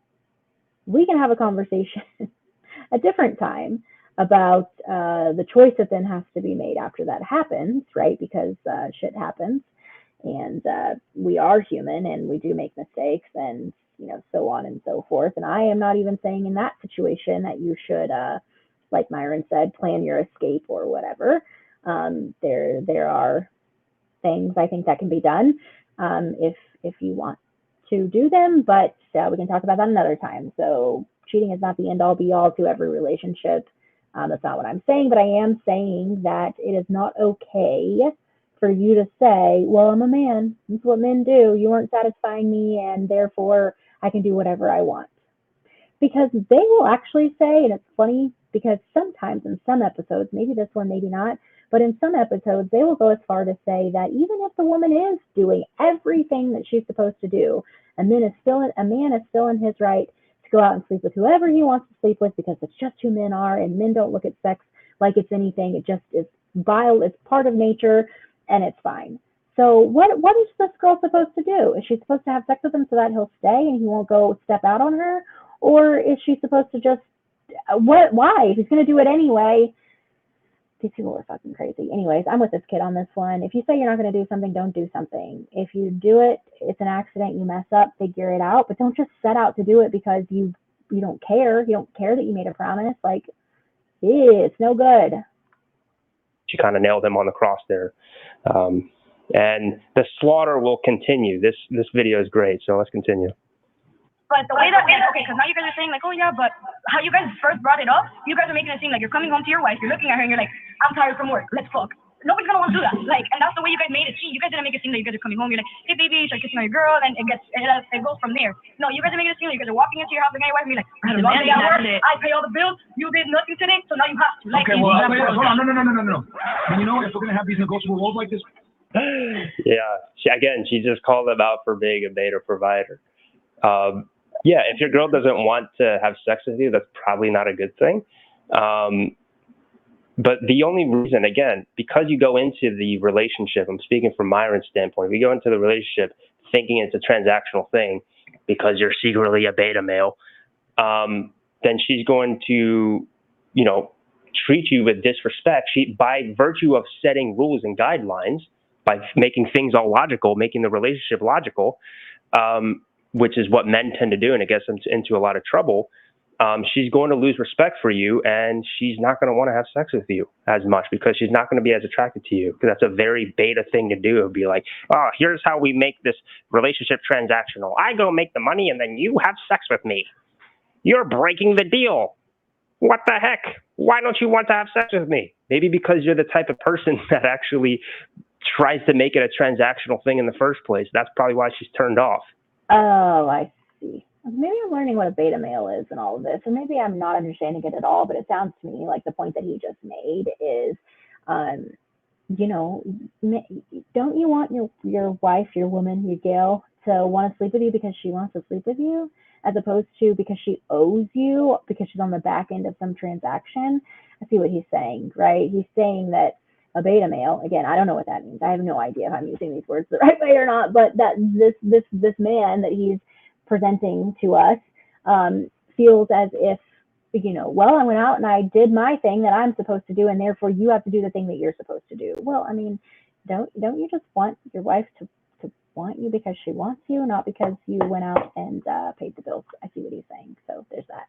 we can have a conversation a different time about the choice that then has to be made after that happens, right? Because shit happens, and we are human, and we do make mistakes, and so on and so forth. And I am not even saying in that situation that you should, like Myron said, plan your escape or whatever. There are things I think that can be done if you want to do them, but we can talk about that another time. So cheating is not the end all be all to every relationship. That's not what I'm saying, but I am saying that it is not okay for you to say, well, I'm a man. That's what men do. You weren't satisfying me, and therefore I can do whatever I want. Because they will actually say, and it's funny because sometimes in some episodes, maybe this one, maybe not, but in some episodes, they will go as far to say that even if the woman is doing everything that she's supposed to do, a man is still in his right to go out and sleep with whoever he wants to sleep with, because it's just who men are, and men don't look at sex like it's anything. It just is vile. It's part of nature, and it's fine. So what is this girl supposed to do? Is she supposed to have sex with him so that he'll stay and he won't go step out on her? Or is she supposed to just, why? If he's going to do it anyway. These people are fucking crazy. Anyways, I'm with this kid on this one. If you say you're not going to do something, don't do something. If you do it, it's an accident, you mess up, figure it out. But don't just set out to do it because you don't care. You don't care that you made a promise. Like, it's no good. She kind of nailed him on the cross there. And the slaughter will continue. This video is great, so let's continue. But the way that, okay, because now you guys are saying like, oh yeah, but how you guys first brought it up, you guys are making it seem like you're coming home to your wife, you're looking at her and you're like, I'm tired from work, let's fuck. Nobody's gonna want to do that. Like, and that's the way you guys made it seem. You guys didn't make it seem like you guys are coming home. You're like, hey baby, start kissing on your girl, and it goes from there. No, you guys are making it seem like you guys are walking into your house looking at your wife and you're like, I had a long day at work, I pay all the bills, you did nothing today, so now you have to. Like, okay, well, hold on, no. And you know, if we're gonna have these negotiable roles like this. Yeah, she just called them out for being a beta provider. Yeah, if your girl doesn't want to have sex with you, that's probably not a good thing. But the only reason, again, because you go into the relationship, I'm speaking from Myron's standpoint, we go into the relationship thinking it's a transactional thing because you're secretly a beta male, then she's going to, treat you with disrespect. By virtue of setting rules and guidelines, by making things all logical, making the relationship logical, which is what men tend to do, and it gets them into a lot of trouble, she's going to lose respect for you, and she's not going to want to have sex with you as much because she's not going to be as attracted to you, because that's a very beta thing to do. It'd be like, oh, here's how we make this relationship transactional. I go make the money, and then you have sex with me. You're breaking the deal. What the heck? Why don't you want to have sex with me? Maybe because you're the type of person that actually tries to make it a transactional thing in the first place. That's probably why she's turned off. Oh, I see. Maybe I'm learning what a beta male is and all of this, or maybe I'm not understanding it at all, but it sounds to me like the point that he just made is, don't you want your wife, your woman, your gal to want to sleep with you because she wants to sleep with you, as opposed to because she owes you, because she's on the back end of some transaction? I see what he's saying, right? He's saying that a beta male, again, I don't know what that means. I have no idea if I'm using these words the right way or not, but that this man that he's presenting to us feels as if, well, I went out and I did my thing that I'm supposed to do, and therefore you have to do the thing that you're supposed to do. Well, I mean, don't you just want your wife to want you because she wants you, not because you went out and paid the bills? I see what he's saying. So there's that.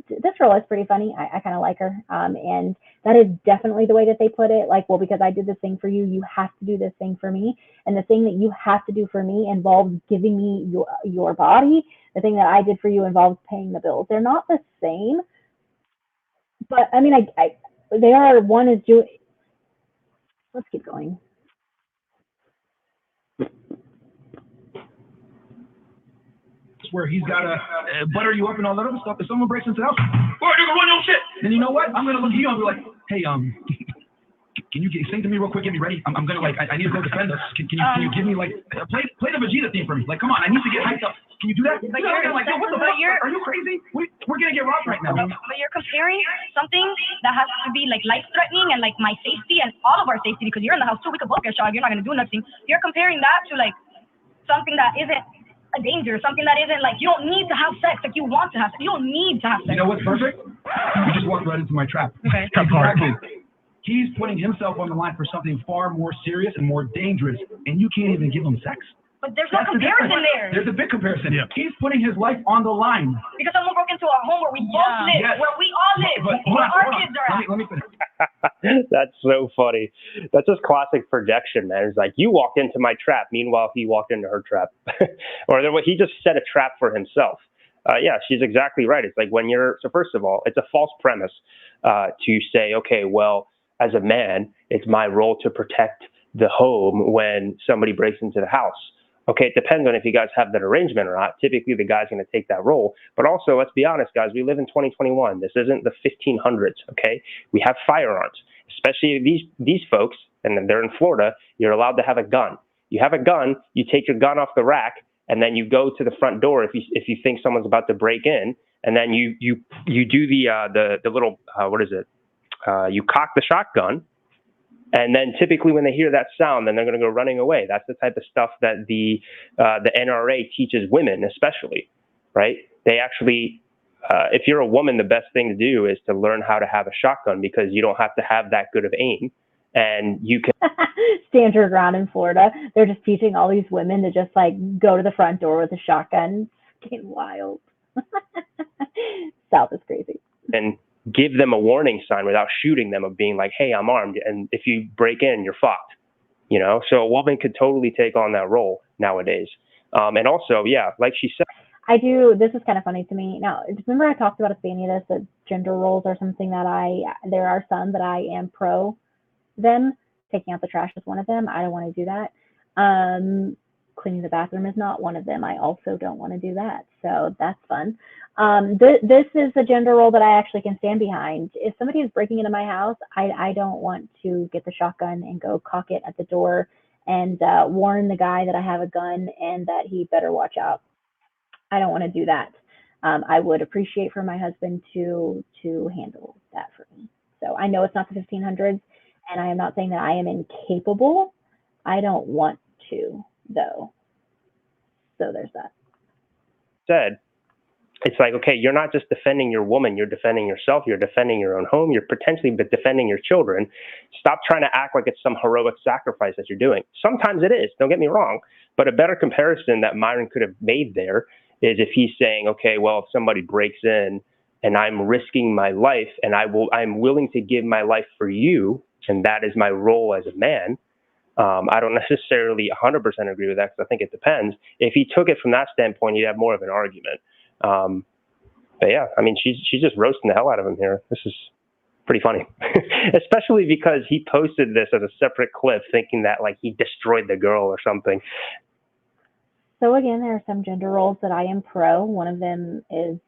This girl is pretty funny. I kind of like her. And that is definitely the way that they put it. Like, well, because I did this thing for you, you have to do this thing for me. And the thing that you have to do for me involves giving me your body. The thing that I did for you involves paying the bills. They're not the same. But I mean, they are. One is doing. Let's keep going. Where he's got to butter you up and all that other stuff. If someone breaks into the house, boy, you can run your shit. Then you know what? I'm gonna look at you and be like, hey, can you sing to me real quick? Get me ready. I'm gonna I need to go defend us. Can you give me play the Vegeta theme for me? Like, come on, I need to get hyped up. Can you do that? Like, what the fuck? Are you crazy? We're gonna get robbed right now. But you're comparing something that has to be like life-threatening and like my safety and all of our safety, because you're in the house too. We could both get shot. You're not gonna do nothing. You're comparing that to like something that isn't a danger, something that isn't like, you don't need to have sex, like you want to have sex. You don't need to have sex. You know what's perfect? You just walked right into my trap. Okay. He's putting himself on the line for something far more serious and more dangerous, and you can't even give him sex. But there's no comparison there. There's a big comparison. Yeah. He's putting his life on the line. Because someone broke into our home where we both live, where we all live, where our kids are at. Let me finish. That's so funny. That's just classic projection, man. It's like, you walked into my trap. Meanwhile, he walked into her trap. Or he just set a trap for himself. Yeah, she's exactly right. It's like so first of all, it's a false premise to say, okay, well, as a man, it's my role to protect the home when somebody breaks into the house. Okay, it depends on if you guys have that arrangement or not. Typically, the guy's going to take that role. But also, let's be honest, guys, we live in 2021. This isn't the 1500s, okay? We have firearms, especially these folks, and they're in Florida, you're allowed to have a gun. You have a gun, you take your gun off the rack, and then you go to the front door if you think someone's about to break in, and then you do the little, you cock the shotgun. And then typically when they hear that sound, then they're going to go running away. That's the type of stuff that the NRA teaches women, especially, right? They actually, if you're a woman, the best thing to do is to learn how to have a shotgun, because you don't have to have that good of aim. And you can stand your ground in Florida. They're just teaching all these women to just like go to the front door with a shotgun. It's getting wild. South is crazy. And give them a warning sign without shooting them, of being like, hey, I'm armed, and if you break in, you're fucked. So a woman could totally take on that role nowadays. And also, yeah, like she said, I do. This is kind of funny to me. Now, remember I talked about a Fanny this, that gender roles are something that there are some that I am pro them. Taking out the trash is one of them. I don't want to do that. Cleaning the bathroom is not one of them. I also don't want to do that. So that's fun. This is a gender role that I actually can stand behind. If somebody is breaking into my house, I don't want to get the shotgun and go cock it at the door and warn the guy that I have a gun and that he better watch out. I don't want to do that. I would appreciate for my husband to handle that for me. So I know it's not the 1500s, and I am not saying that I am incapable. I don't want to, though. So there's that. Said, it's like, okay, you're not just defending your woman, you're defending yourself, you're defending your own home, you're potentially defending your children. Stop trying to act like it's some heroic sacrifice that you're doing. Sometimes it is, don't get me wrong, but a better comparison that Myron could have made there is if he's saying, okay, well, if somebody breaks in and I'm risking my life and I'm willing to give my life for you, and that is my role as a man. I don't necessarily 100% agree with that because I think it depends. If he took it from that standpoint, he'd have more of an argument. But yeah, I mean, she's just roasting the hell out of him here. This is pretty funny, especially because he posted this as a separate clip thinking that like he destroyed the girl or something. So again, there are some gender roles that I am pro. One of them is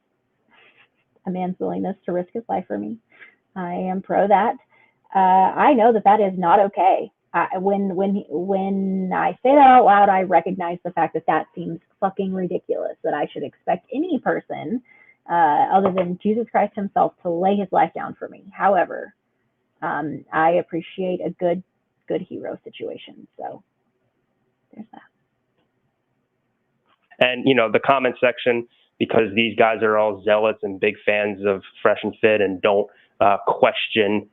a man's willingness to risk his life for me. I am pro that. I know that is not okay. When I say that out loud, I recognize the fact that seems fucking ridiculous, that I should expect any person other than Jesus Christ himself to lay his life down for me. However, I appreciate a good hero situation. So there's that. And, you know, the comment section, because these guys are all zealots and big fans of Fresh and Fit and don't question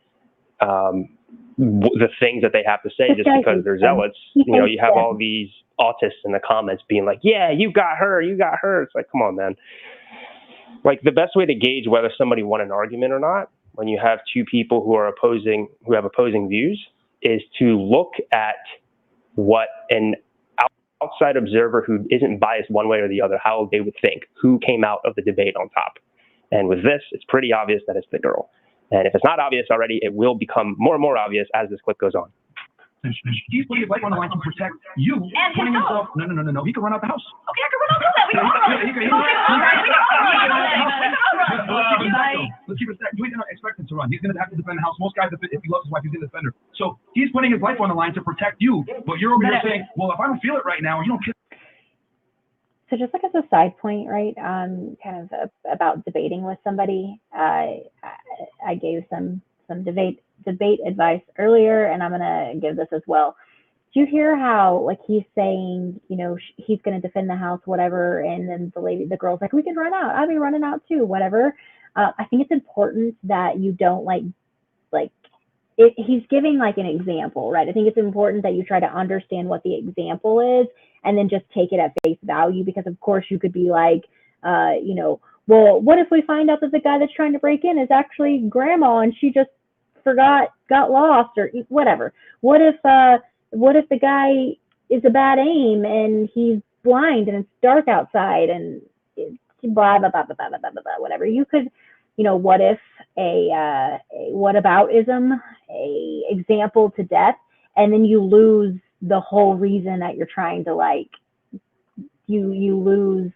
the things that they have to say just because they're zealots. You know, you have all these autists in the comments being like, yeah, you got her. It's like, come on, man. Like, the best way to gauge whether somebody won an argument or not, when you have two people who have opposing views, is to look at what an outside observer who isn't biased one way or the other, how they would think, who came out of the debate on top. And with this, it's pretty obvious that it's the girl. And if it's not obvious already, it will become more and more obvious as this clip goes on. He's putting his life on the line to protect you. And putting himself. No. He can run out the house. Okay, I can run out that. We can all run. We can Let's keep it stacked. We didn't expect him to run. He's going to have to defend the house. Most guys, if he loves his wife, he's going to defend her. So he's putting his life on the line to protect you. But you're over here saying, well, if I don't feel it right now, you don't kill. So just like as a side point, right, kind of about debating with somebody, I gave some debate advice earlier, and I'm going to give this as well. Do you hear how, like, he's saying, you know, he's going to defend the house, whatever, and then the girl's like, we can run out. I'll be running out too, whatever. I think it's important that you don't he's giving like an example, right? I think it's important that you try to understand what the example is and then just take it at face value, because of course you could be like, you know, well, what if we find out that the guy that's trying to break in is actually grandma and she just got lost, or whatever? What if the guy is a bad aim and he's blind and it's dark outside and blah, blah, blah, blah, blah, blah, blah, blah, whatever. You could, you know, what if a whataboutism, a example to death, and then you lose the whole reason that you're trying to, like, you lose,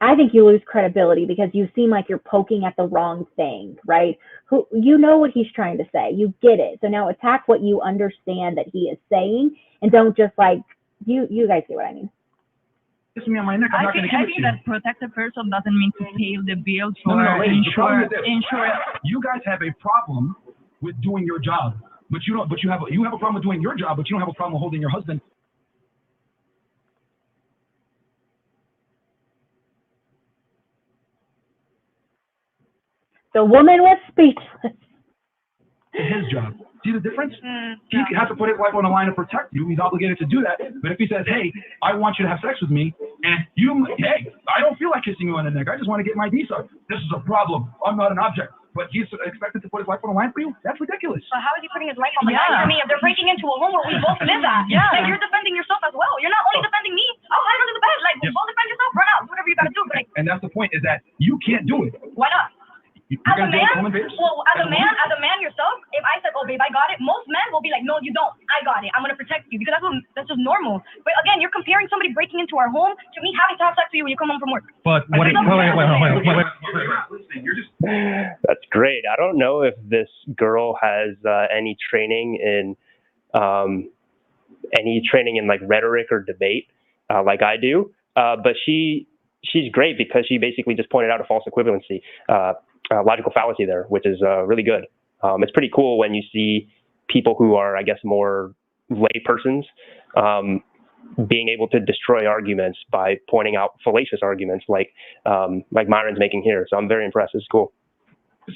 I think you lose credibility because you seem like you're poking at the wrong thing, right? You know what he's trying to say. You get it. So now attack what you understand that he is saying, and don't just like, you guys get what I mean. Kiss me on my neck. I think that protect a person doesn't mean to pay the bill for insurance. Insurance. You guys have a problem with doing your job, but you don't. But you have a problem with doing your job, but you don't have a problem with holding your husband. The woman was speechless. His job. See the difference? He has to put his life on the line to protect you. He's obligated to do that. But if he says, hey, I want you to have sex with me, and hey, I don't feel like kissing you on the neck. I just want to get my D sucked. This is a problem. I'm not an object. But he's expected to put his life on the line for you? That's ridiculous. But how is he putting his life on the line for me if they're breaking into a home where we both live at? Like, you're defending yourself as well. You're not only defending me. I'll hide under the bed. Like, both defend yourself. Run out. Do whatever you got And that's the point, is that you can't do it. Why not? You're As a gonna deal with home man, invaders? well, as a man yourself, if I said, "Oh, babe, I got it," most men will be like, "No, you don't. I got it. I'm gonna protect you," because that's just normal. But again, you're comparing somebody breaking into our home to me having to have sex with you when you come home from work. But wait. You're just. That's great. I don't know if this girl has any training in like rhetoric or debate like I do, but she's great because she basically just pointed out a false equivalency, logical fallacy there, which is really good. It's pretty cool when you see people who are, I guess, more lay persons being able to destroy arguments by pointing out fallacious arguments like Myron's making here. So I'm very impressed. It's cool. But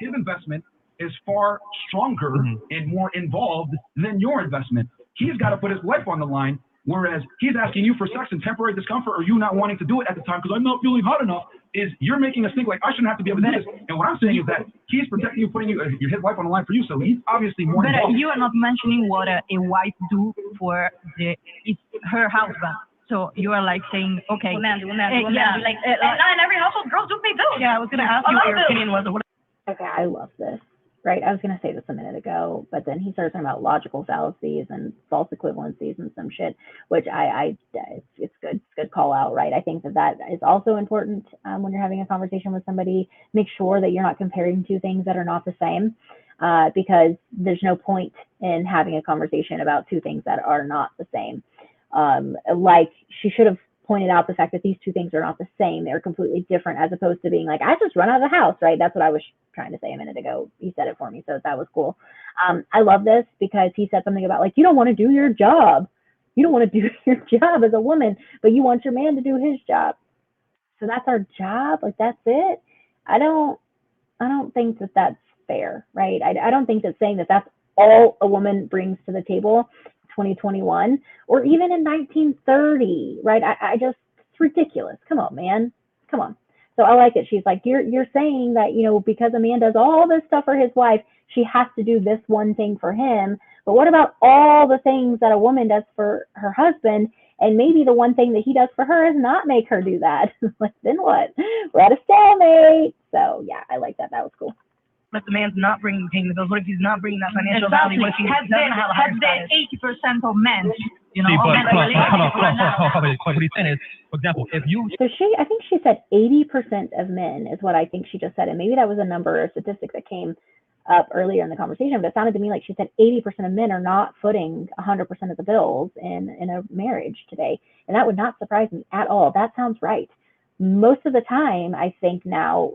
his investment is far stronger and more involved than your investment. He's got to put his life on the line, whereas he's asking you for sex and temporary discomfort, or you not wanting to do it at the time because I'm not feeling hot enough. Is you're making us think like I shouldn't have to be able to do this. And what I'm saying is that he's protecting you, putting his life on the line for you. So he's obviously more But involved. you are not mentioning what a wife do for it's her husband. So you are like saying, okay, Women do. yeah, Like, and not in every household, girls do pay bills. yeah, I was gonna ask you what your opinion was. Okay, I love this. Right, I was going to say this a minute ago, but then he started talking about logical fallacies and false equivalencies and some shit, which it's good call out, right? I think that is also important when you're having a conversation with somebody. Make sure that you're not comparing two things that are not the same, because there's no point in having a conversation about two things that are not the same. Like she should have pointed out the fact that these two things are not the same. They're completely different, as opposed to being like, I just run out of the house, right? That's what I was trying to say a minute ago. He said it for me, so that was cool. I love this because he said something about like, you don't want to do your job. You don't want to do your job as a woman, but you want your man to do his job. So that's our job. Like, that's it. I don't think that that's fair, right? I don't think that saying that that's all a woman brings to the table 2021 or even in 1930, right? I just, it's ridiculous. Come on, man. Come on. So I like it. She's like, you're saying that, because a man does all this stuff for his wife, she has to do this one thing for him. But what about all the things that a woman does for her husband? And maybe the one thing that he does for her is not make her do that. Like, then what? We're at a stalemate. So yeah, I like that. That was cool. But the man's not bringing paying the bills. What if he's not bringing that financial value? What if he doesn't have a higher status? 80% of men, See, but what he's saying is, for example, if you So I think she said 80% of men is what I think she just said. And maybe that was a number or statistic that came up earlier in the conversation, but it sounded to me like she said 80% of men are not footing 100% of the bills in a marriage today. And that would not surprise me at all. That sounds right. Most of the time, I think now,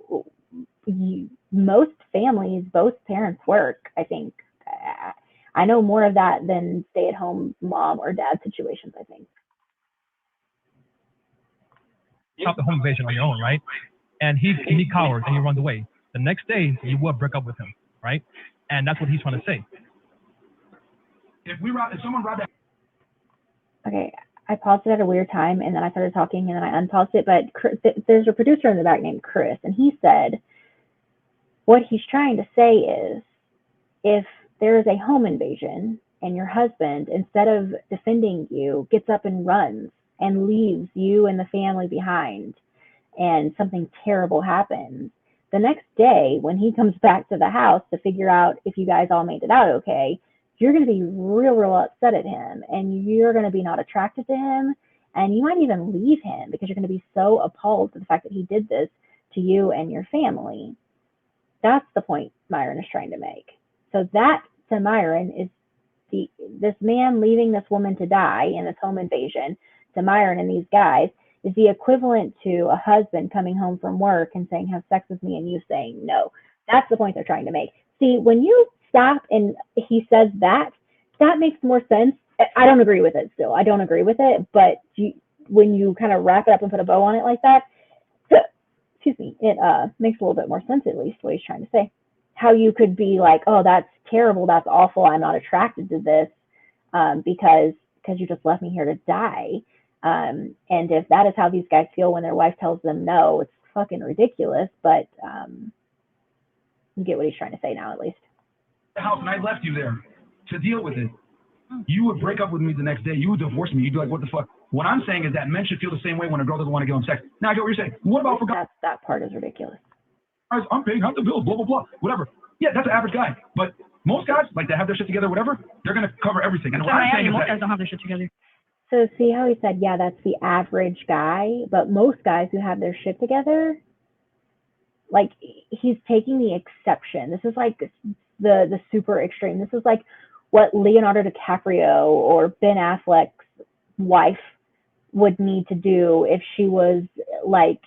most families, both parents work. I think I know more of that than stay-at-home mom or dad situations, I think. stop the home invasion on your own, right? And he cowers and he runs away. The next day, you will break up with him, right? And that's what he's trying to say. If someone robbed that. Okay, I paused it at a weird time, and then I started talking, and then I unpaused it. But there's a producer in the back named Chris, and he said what he's trying to say is, if there is a home invasion and your husband, instead of defending you, gets up and runs and leaves you and the family behind, and something terrible happens, the next day when he comes back to the house to figure out if you guys all made it out okay, you're going to be real upset at him, and you're going to be not attracted to him, and you might even leave him because you're going to be so appalled at the fact that he did this to you and your family. That's the point Myron is trying to make. So that, to Myron, is this man leaving this woman to die in this home invasion, to Myron and these guys, is the equivalent to a husband coming home from work and saying, have sex with me, and you saying no. That's the point they're trying to make. See, when you stop and he says that makes more sense. I don't agree with it still. I don't agree with it, but when you kind of wrap it up and put a bow on it like that, excuse me, it makes a little bit more sense, at least, what he's trying to say. How you could be like, oh, that's terrible, that's awful, I'm not attracted to this because you just left me here to die. And if that is how these guys feel when their wife tells them no, it's fucking ridiculous, but you get what he's trying to say now, at least. The house, and I left you there to deal with it. You would break up with me the next day. You would divorce me. You'd be like, what the fuck? What I'm saying is that men should feel the same way when a girl doesn't want to give them sex. Now I get what you're saying. What about for guys? That part is ridiculous. I'm paying half the bills, blah, blah, blah, whatever. Yeah, that's an average guy. But most guys, like, they have their shit together, whatever, they're going to cover everything. And what I'm saying is most that guys don't have their shit together. So see how he said, yeah, that's the average guy, but most guys who have their shit together, like, he's taking the exception. This is like the super extreme. This is like what Leonardo DiCaprio or Ben Affleck's wife would need to do if she was like,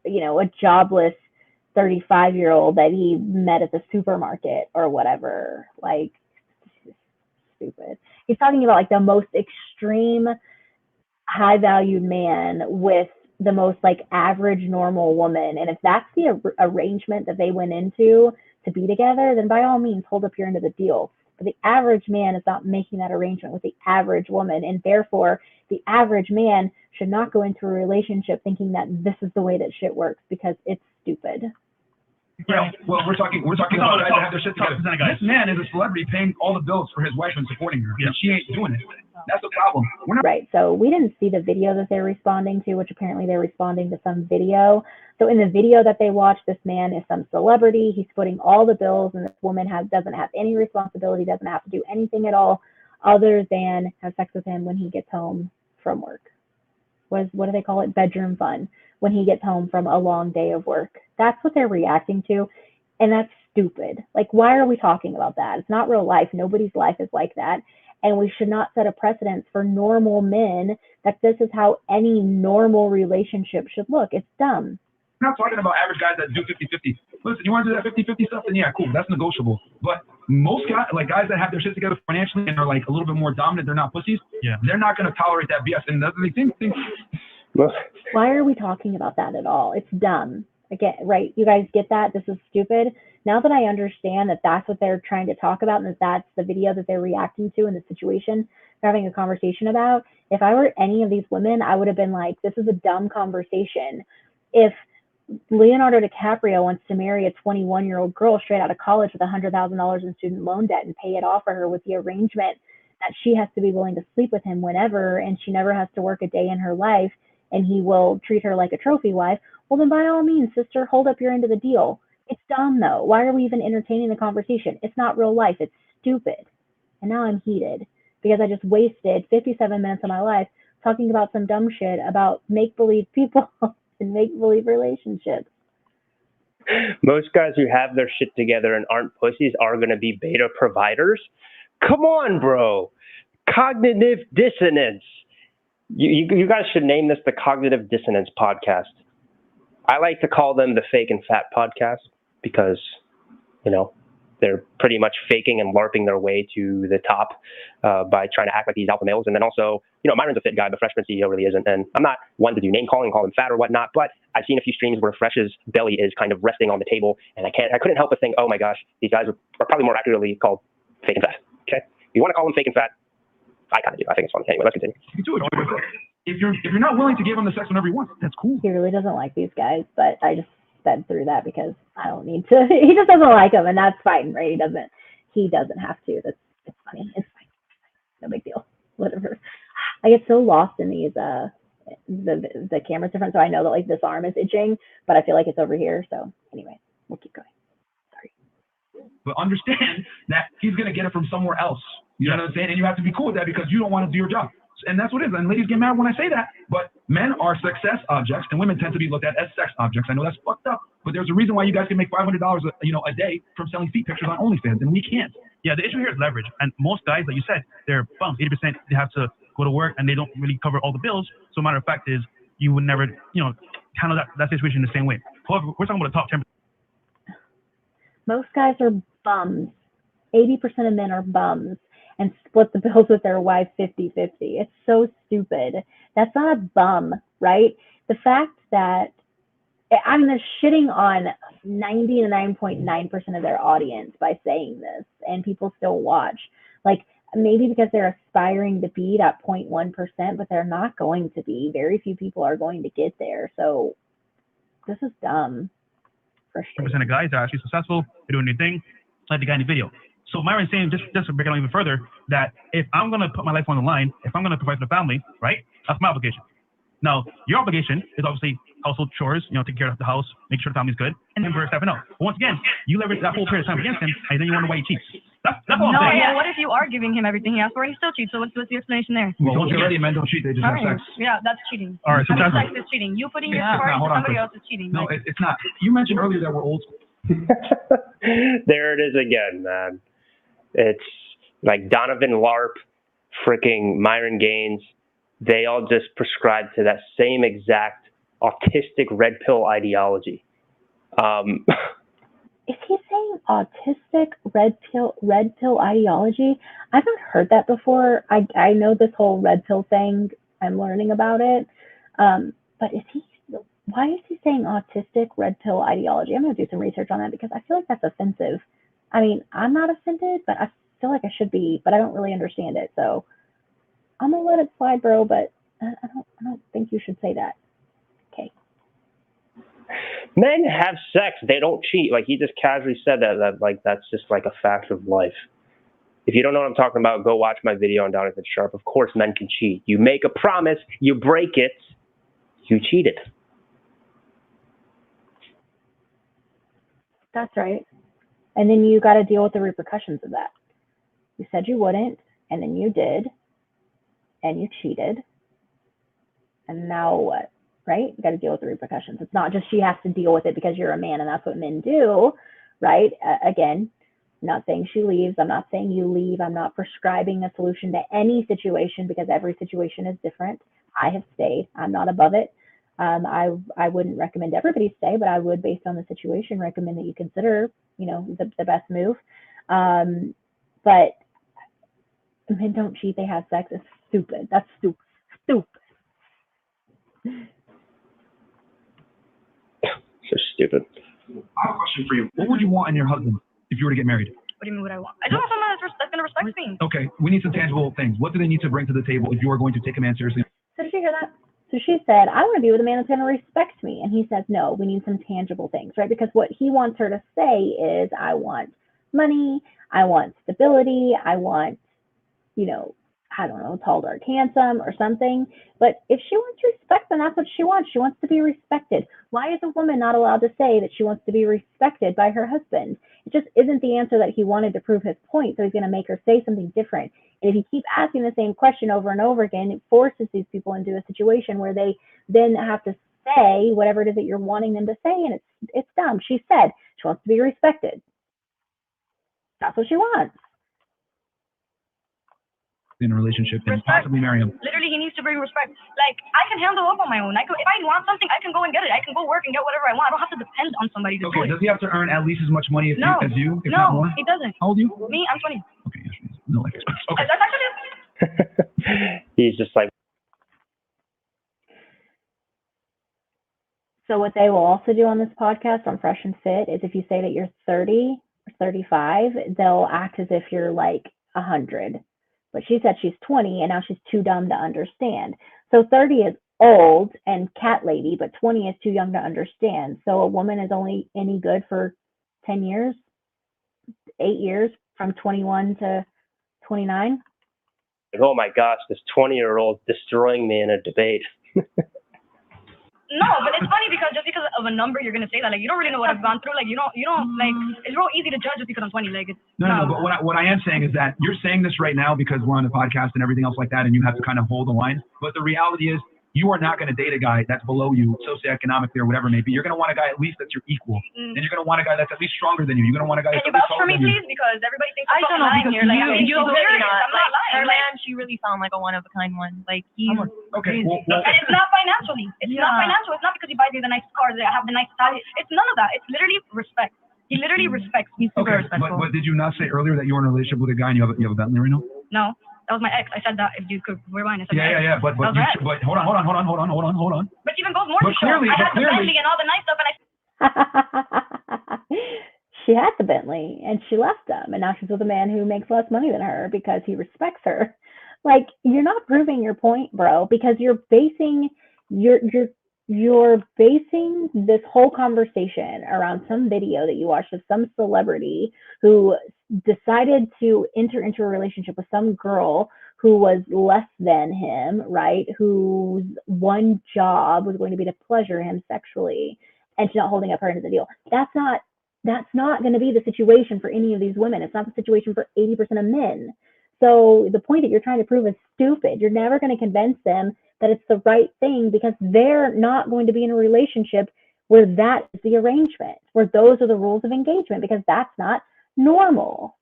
you know, a jobless 35-year-old that he met at the supermarket or whatever. Like, stupid. He's talking about like the most extreme high valued man with the most like average normal woman. And if that's the arrangement that they went into to be together, then by all means hold up your end of the deal. But the average man is not making that arrangement with the average woman, and therefore the average man should not go into a relationship thinking that this is the way that shit works, because it's stupid. Yeah, well, we're talking about guys that have their shit together. This man is a celebrity paying all the bills for his wife and supporting her, and she ain't doing it. That's the problem. We're not right. So we didn't see the video that they're responding to, which apparently they're responding to some video. So in the video that they watched, this man is some celebrity. He's footing all the bills, and this woman doesn't have any responsibility, doesn't have to do anything at all other than have sex with him when he gets home from work. What do they call it? Bedroom fun. When he gets home from a long day of work. That's what they're reacting to, and that's stupid. Like, why are we talking about that? It's not real life. Nobody's life is like that, and we should not set a precedence for normal men that this is how any normal relationship should look. It's dumb. I'm not talking about average guys that do 50-50. Listen, you want to do that 50-50 stuff, then yeah, cool, that's negotiable. But most guys, like guys that have their shit together financially and are like a little bit more dominant, they're not pussies, they're not going to tolerate that BS. And that's the thing. Why are we talking about that at all? It's dumb. Again, right? You guys get that? This is stupid. Now that I understand that that's what they're trying to talk about, and that that's the video that they're reacting to in the situation they're having a conversation about, if I were any of these women, I would have been like, this is a dumb conversation. If Leonardo DiCaprio wants to marry a 21-year-old girl straight out of college with $100,000 in student loan debt and pay it off for her with the arrangement that she has to be willing to sleep with him whenever, and she never has to work a day in her life, and he will treat her like a trophy wife, well, then by all means, sister, hold up your end of the deal. It's dumb, though. Why are we even entertaining the conversation? It's not real life. It's stupid. And now I'm heated because I just wasted 57 minutes of my life talking about some dumb shit about make-believe people and make-believe relationships. Most guys who have their shit together and aren't pussies are going to be beta providers. Come on, bro. Cognitive dissonance. You guys should name this the Cognitive Dissonance Podcast. I like to call them the Fake and Fat Podcast because, you know, they're pretty much faking and LARPing their way to the top by trying to act like these alpha males. And then also, you know, Myron's a fit guy, but Fresh Prince CEO really isn't. And I'm not one to do name calling, call him fat or whatnot, but I've seen a few streams where Fresh's belly is kind of resting on the table, and I couldn't help but think, oh my gosh, these guys are probably more accurately called fake and fat. Okay, you want to call them fake and fat? I kind of do. I think it's funny. Anyway, let's continue. You do it. If you're not willing to give him the sex whenever you want, that's cool. He really doesn't like these guys, but I just sped through that because I don't need to. He just doesn't like them, and that's fine, right? He doesn't have to. It's funny. It's fine. No big deal. Whatever. I get so lost in these the camera's different, so I know that like this arm is itching, but I feel like it's over here. So anyway, we'll keep going. Sorry. But understand that he's gonna get it from somewhere else. You know what I'm saying? And you have to be cool with that because you don't want to do your job. And that's what it is. And ladies get mad when I say that. But men are success objects, and women tend to be looked at as sex objects. I know that's fucked up, but there's a reason why you guys can make $500 a day from selling feet pictures on OnlyFans, and we can't. Yeah, the issue here is leverage. And most guys, like you said, they're bums. 80% they have to go to work, and they don't really cover all the bills. So matter of fact is, you would never, handle that situation the same way. However, we're talking about the top 10%. Most guys are bums. 80% of men are bums and split the bills with their wife 50-50. It's so stupid. That's not a bum, right? The fact that, they're shitting on 99.9% of their audience by saying this, and people still watch. Like, maybe because they're aspiring to be that 0.1%, but they're not going to be. Very few people are going to get there. So this is dumb. For sure. 10% of guys are actually successful. They're doing their thing, like the guy in the video. So Myron's saying, just to break it down even further, that if I'm going to put my life on the line, if I'm going to provide for the family, right, that's my obligation. Now, your obligation is obviously household chores, take care of the house, make sure the family's good, and then we're stepping out. But once again, you leverage that whole period of time against him, and then you wonder why he cheats. That's all I'm saying. Yeah, what if you are giving him everything he asked for and he still cheats? So what's the explanation there? Well, once already, men don't cheat, they just have sex. Yeah, that's cheating. All right, so sex is cheating. You putting your part into somebody else is cheating. No, it's not. You mentioned earlier that we're old school. There it is again, man. It's like Donovan Larp, freaking Myron Gaines. They all just prescribe to that same exact autistic red pill ideology. Is he saying autistic red pill ideology? I haven't heard that before. I know this whole red pill thing. I'm learning about it. But why is he saying autistic red pill ideology? I'm going to do some research on that because I feel like that's offensive. I mean, I'm not offended, but I feel like I should be, but I don't really understand it. So I'm going to let it slide, bro, but I don't think you should say that. Okay. Men have sex. They don't cheat. Like, he just casually said that like, that's just like a fact of life. If you don't know what I'm talking about, go watch my video on Donovan Sharp. Of course, men can cheat. You make a promise, you break it, you cheated. That's right. And then you got to deal with the repercussions of that. You said you wouldn't, and then you did, and you cheated. And now what? Right? You got to deal with the repercussions. It's not just she has to deal with it because you're a man and that's what men do, right? Again, I'm not saying she leaves. I'm not saying you leave. I'm not prescribing a solution to any situation because every situation is different. I have stayed. I'm not above it. I wouldn't recommend everybody stay, but I would, based on the situation, recommend that you consider, the best move. But men don't cheat. They have sex. It's stupid. That's stupid. So stupid. I have a question for you. What would you want in your husband if you were to get married? What do you mean what I want? I just want someone that's going to respect me. Okay, we need some tangible things. What do they need to bring to the table if you are going to take a man seriously? So did you hear that? So she said, I want to be with a man that's going to respect me. And he says, no, we need some tangible things, right? Because what he wants her to say is, I want money, I want stability, I want, I don't know, tall, dark, handsome or something. But if she wants respect, then that's what she wants. She wants to be respected. Why is a woman not allowed to say that she wants to be respected by her husband? It just isn't the answer that he wanted to prove his point. So he's going to make her say something different. And if you keep asking the same question over and over again, it forces these people into a situation where they then have to say whatever it is that you're wanting them to say. And it's dumb. She said she wants to be respected. That's what she wants. In a relationship and possibly marry him. Literally, he needs to bring respect. Like, I can handle up on my own. If I want something, I can go and get it. I can go work and get whatever I want. I don't have to depend on somebody to do it. Does he have to earn at least as much money as you, if not more? No, he doesn't. How old are you? Me, I'm 20. Okay, no life experience. Okay. That's actually it. He's just like. So what they will also do on this podcast on Fresh and Fit is if you say that you're 30 or 35, they'll act as if you're like 100. But she said she's 20 and now she's too dumb to understand. So 30 is old and cat lady, but 20 is too young to understand. So a woman is only any good for 10 years, 8 years, from 21 to 29. Oh my gosh, this 20-year-old destroying me in a debate. No, but it's funny because just because of a number, you're gonna say that. Like, you don't really know what I've gone through. Like, you don't like. It's real easy to judge just because I'm 20. Like, No, but what I am saying is that you're saying this right now because we're on the podcast and everything else like that, and you have to kind of hold the line. But the reality is, you are not going to date a guy that's below you socioeconomically or whatever it may be. You're going to want a guy at least that's your equal, and you're going to want a guy that's at least stronger than you. You're going to want a guy. Can you vouch for me, please? Because everybody thinks I'm lying here. Like, you really not. I'm not lying. Her man, she really found like a one of a kind one. Like he's okay. Well, and it's not financially. It's not financial. It's not because he buys me the nice car that I have the nice style. It's none of that. It's literally respect. He literally respects me. Super respectful. But did you not say earlier that you were in a relationship with a guy and you have a Bentley right now? No. That was my ex. I said that if you could rewind. I said yeah. But hold on. But even goes more to show. I had the Bentley and all the nice stuff, and she had the Bentley and she left him, and now she's with a man who makes less money than her because he respects her. Like, you're not proving your point, bro, because you're basing you're you're basing this whole conversation around some video that you watched of some celebrity who decided to enter into a relationship with some girl who was less than him, right? Whose one job was going to be to pleasure him sexually, and she's not holding up her end of the deal. That's not going to be the situation for any of these women. It's not the situation for 80% of men. So the point that you're trying to prove is stupid. You're never going to convince them that it's the right thing, because they're not going to be in a relationship where that is the arrangement, where those are the rules of engagement, because that's not normal.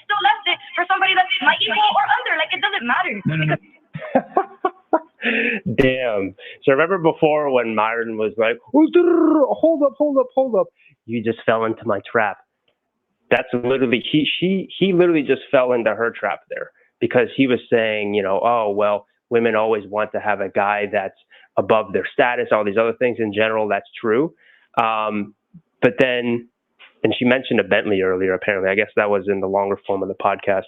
Still left it for somebody that's my equal or under. Like, it doesn't matter. No. Damn. So remember before when Myron was like, hold up. You just fell into my trap. That's literally, he literally just fell into her trap there, because he was saying, oh, well, women always want to have a guy that's above their status, all these other things. In general, that's true. But then, and she mentioned a Bentley earlier, apparently. I guess that was in the longer form of the podcast.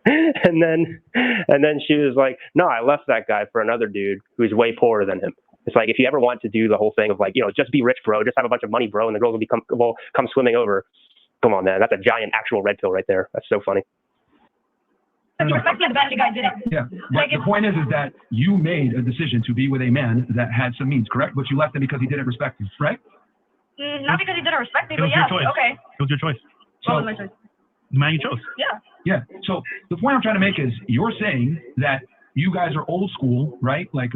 and then she was like, no, I left that guy for another dude who's way poorer than him. It's like, if you ever want to do the whole thing of like, just be rich, bro, just have a bunch of money, bro, and the girls will come swimming over. Come on, man. That's a giant actual red pill right there. That's so funny. Yeah, but the point is that you made a decision to be with a man that had some means, correct? But you left him because he didn't respect you, right? Not because he didn't respect me, It was but yeah, your choice. okay. It was your choice. What was my choice? The man you chose. Yeah. Yeah. So the point I'm trying to make is, you're saying that you guys are old school, right? Like,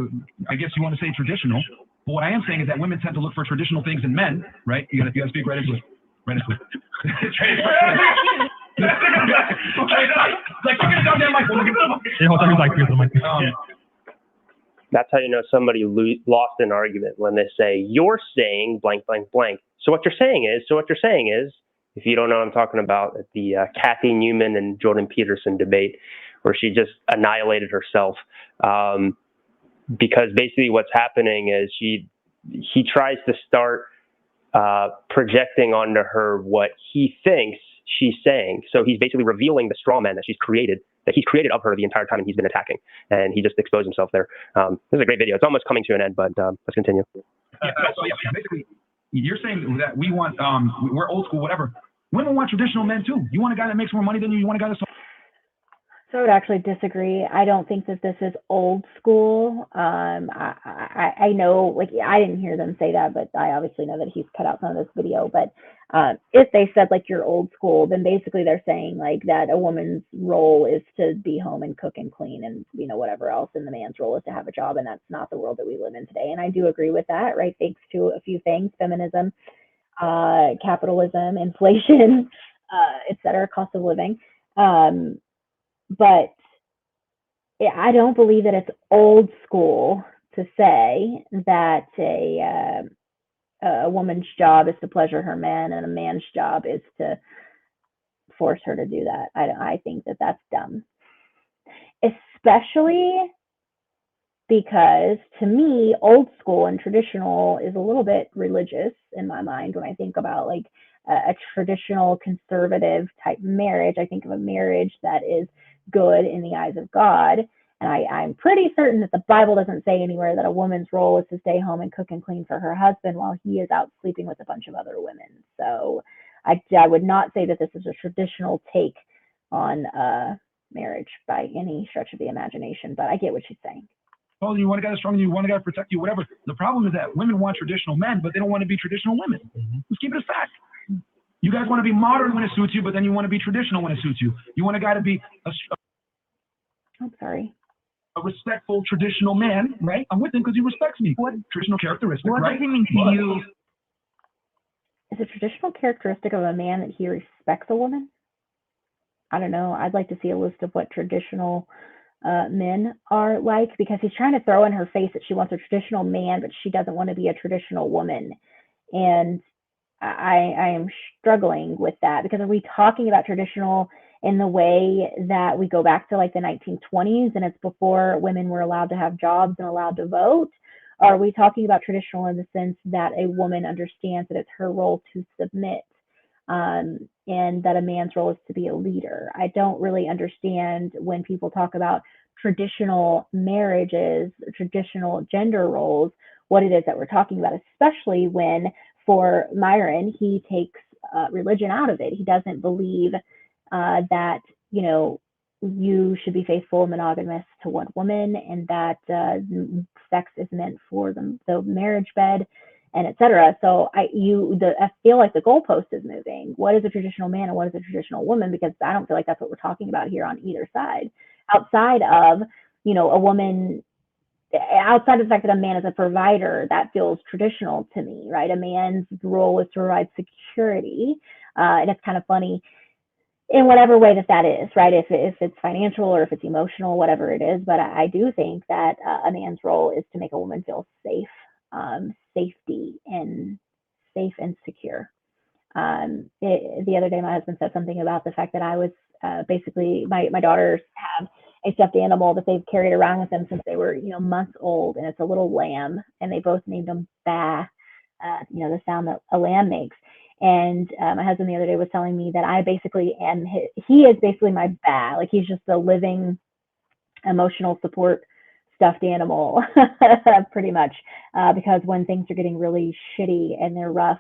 I guess you want to say traditional. But what I am saying is that women tend to look for traditional things in men, right? You gotta speak right into it. Right into it. Like, you're gonna down mic. That's how you know somebody lost an argument, when they say, you're saying blank, blank, blank. So what you're saying is, if you don't know what I'm talking about, the Kathy Newman and Jordan Peterson debate, where she just annihilated herself. Because basically what's happening is he tries to start projecting onto her what he thinks she's saying. So he's basically revealing the straw man that he's created of her the entire time, and he's been attacking. And he just exposed himself there. This is a great video. It's almost coming to an end, but let's continue. Basically, you're saying that we want, we're old school, whatever. Women want traditional men too. You want a guy that makes more money than you. You want a guy that's... So I would actually disagree. I don't think that this is old school. I know, like, I didn't hear them say that, but I obviously know that he's cut out some of this video. But if they said, like, you're old school, then basically they're saying, like, that a woman's role is to be home and cook and clean and, whatever else, and the man's role is to have a job. And that's not the world that we live in today. And I do agree with that, right? Thanks to a few things: feminism, capitalism, inflation, et cetera, cost of living. But I don't believe that it's old school to say that a woman's job is to pleasure her man and a man's job is to force her to do that. I think that that's dumb, especially because, to me, old school and traditional is a little bit religious in my mind. When I think about, like, a traditional conservative type marriage, I think of a marriage that is good in the eyes of God. And I'm pretty certain that the Bible doesn't say anywhere that a woman's role is to stay home and cook and clean for her husband while he is out sleeping with a bunch of other women. So I would not say that this is a traditional take on marriage by any stretch of the imagination, but I get what she's saying. Oh, you want a guy that's strong, you want a guy to protect you, whatever. The problem is that women want traditional men, but they don't want to be traditional women. Let's keep it a fact. You guys want to be modern when it suits you, but then you want to be traditional when it suits you. You want a guy to be a respectful, traditional man, right? I'm with him because he respects me. What traditional characteristic, What right? does it mean to you? Is a traditional characteristic of a man that he respects a woman? I don't know. I'd like to see a list of what traditional men are like, because he's trying to throw in her face that she wants a traditional man, but she doesn't want to be a traditional woman. And I am struggling with that, because are we talking about traditional in the way that we go back to, like, the 1920s and it's before women were allowed to have jobs and allowed to vote? Or are we talking about traditional in the sense that a woman understands that it's her role to submit, and that a man's role is to be a leader? I don't really understand when people talk about traditional marriages, traditional gender roles, what it is that we're talking about, especially when for Myron, he takes religion out of it. He doesn't believe that, you should be faithful and monogamous to one woman, and that sex is meant for the marriage bed, and etc. So I feel like the goalpost is moving. What is a traditional man and what is a traditional woman? Because I don't feel like that's what we're talking about here on either side. Outside of, a woman, outside of the fact that a man is a provider, that feels traditional to me, right? A man's role is to provide security. And it's kind of funny in whatever way that is, right? If it's financial or if it's emotional, whatever it is. But I do think that a man's role is to make a woman feel safe, safety and safe and secure. The other day, my husband said something about the fact that I was basically, my daughters have a stuffed animal that they've carried around with them since they were, months old, and it's a little lamb, and they both named him Ba, the sound that a lamb makes. And my husband the other day was telling me that I basically am he is basically my Ba, like he's just a living emotional support stuffed animal, pretty much, because when things are getting really shitty and they're rough,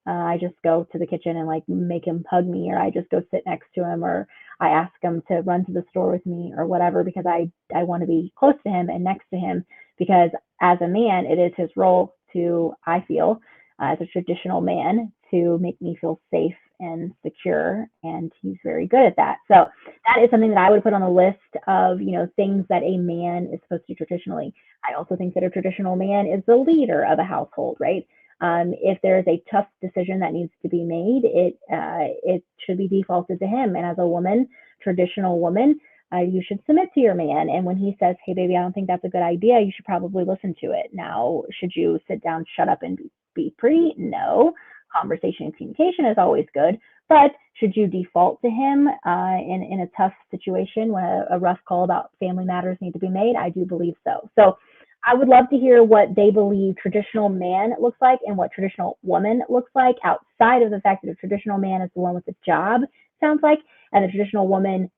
I just go to the kitchen and like make him hug me, or I just go sit next to him, or I ask him to run to the store with me or whatever, because I want to be close to him and next to him, because as a man, it is his role to, I feel, as a traditional man, to make me feel safe and secure, and he's very good at that. So that is something that I would put on the list of, things that a man is supposed to do traditionally. I also think that a traditional man is the leader of a household, right? If there's a tough decision that needs to be made, it should be defaulted to him. And as a woman, traditional woman, you should submit to your man. And when he says, "Hey, baby, I don't think that's a good idea," you should probably listen to it. Now, should you sit down, shut up, and be pretty? No. Conversation and communication is always good. But should you default to him in a tough situation when a rough call about family matters need to be made? I do believe so. So I would love to hear what they believe traditional man looks like and what traditional woman looks like, outside of the fact that a traditional man is the one with the job, sounds like, and the traditional woman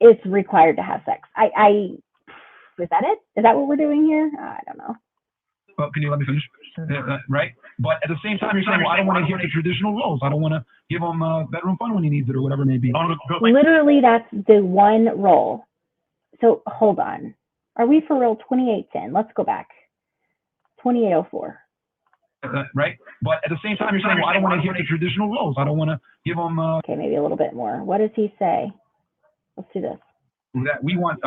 is required to have sex. Is that it? Is that what we're doing here? I don't know. Well, can you let me finish? Right? But at the same time, you're saying, well, I don't want to hear the traditional roles. I don't want to give him bedroom fun when he needs it or whatever it may be. Literally, that's the one role. So hold on. Are we for real? 2810. Let's go back. 2804. Right? But at the same time, you're saying, well, I don't want to hear the traditional roles. I don't want to give him... Okay, maybe a little bit more. What does he say? Let's do this. That we want,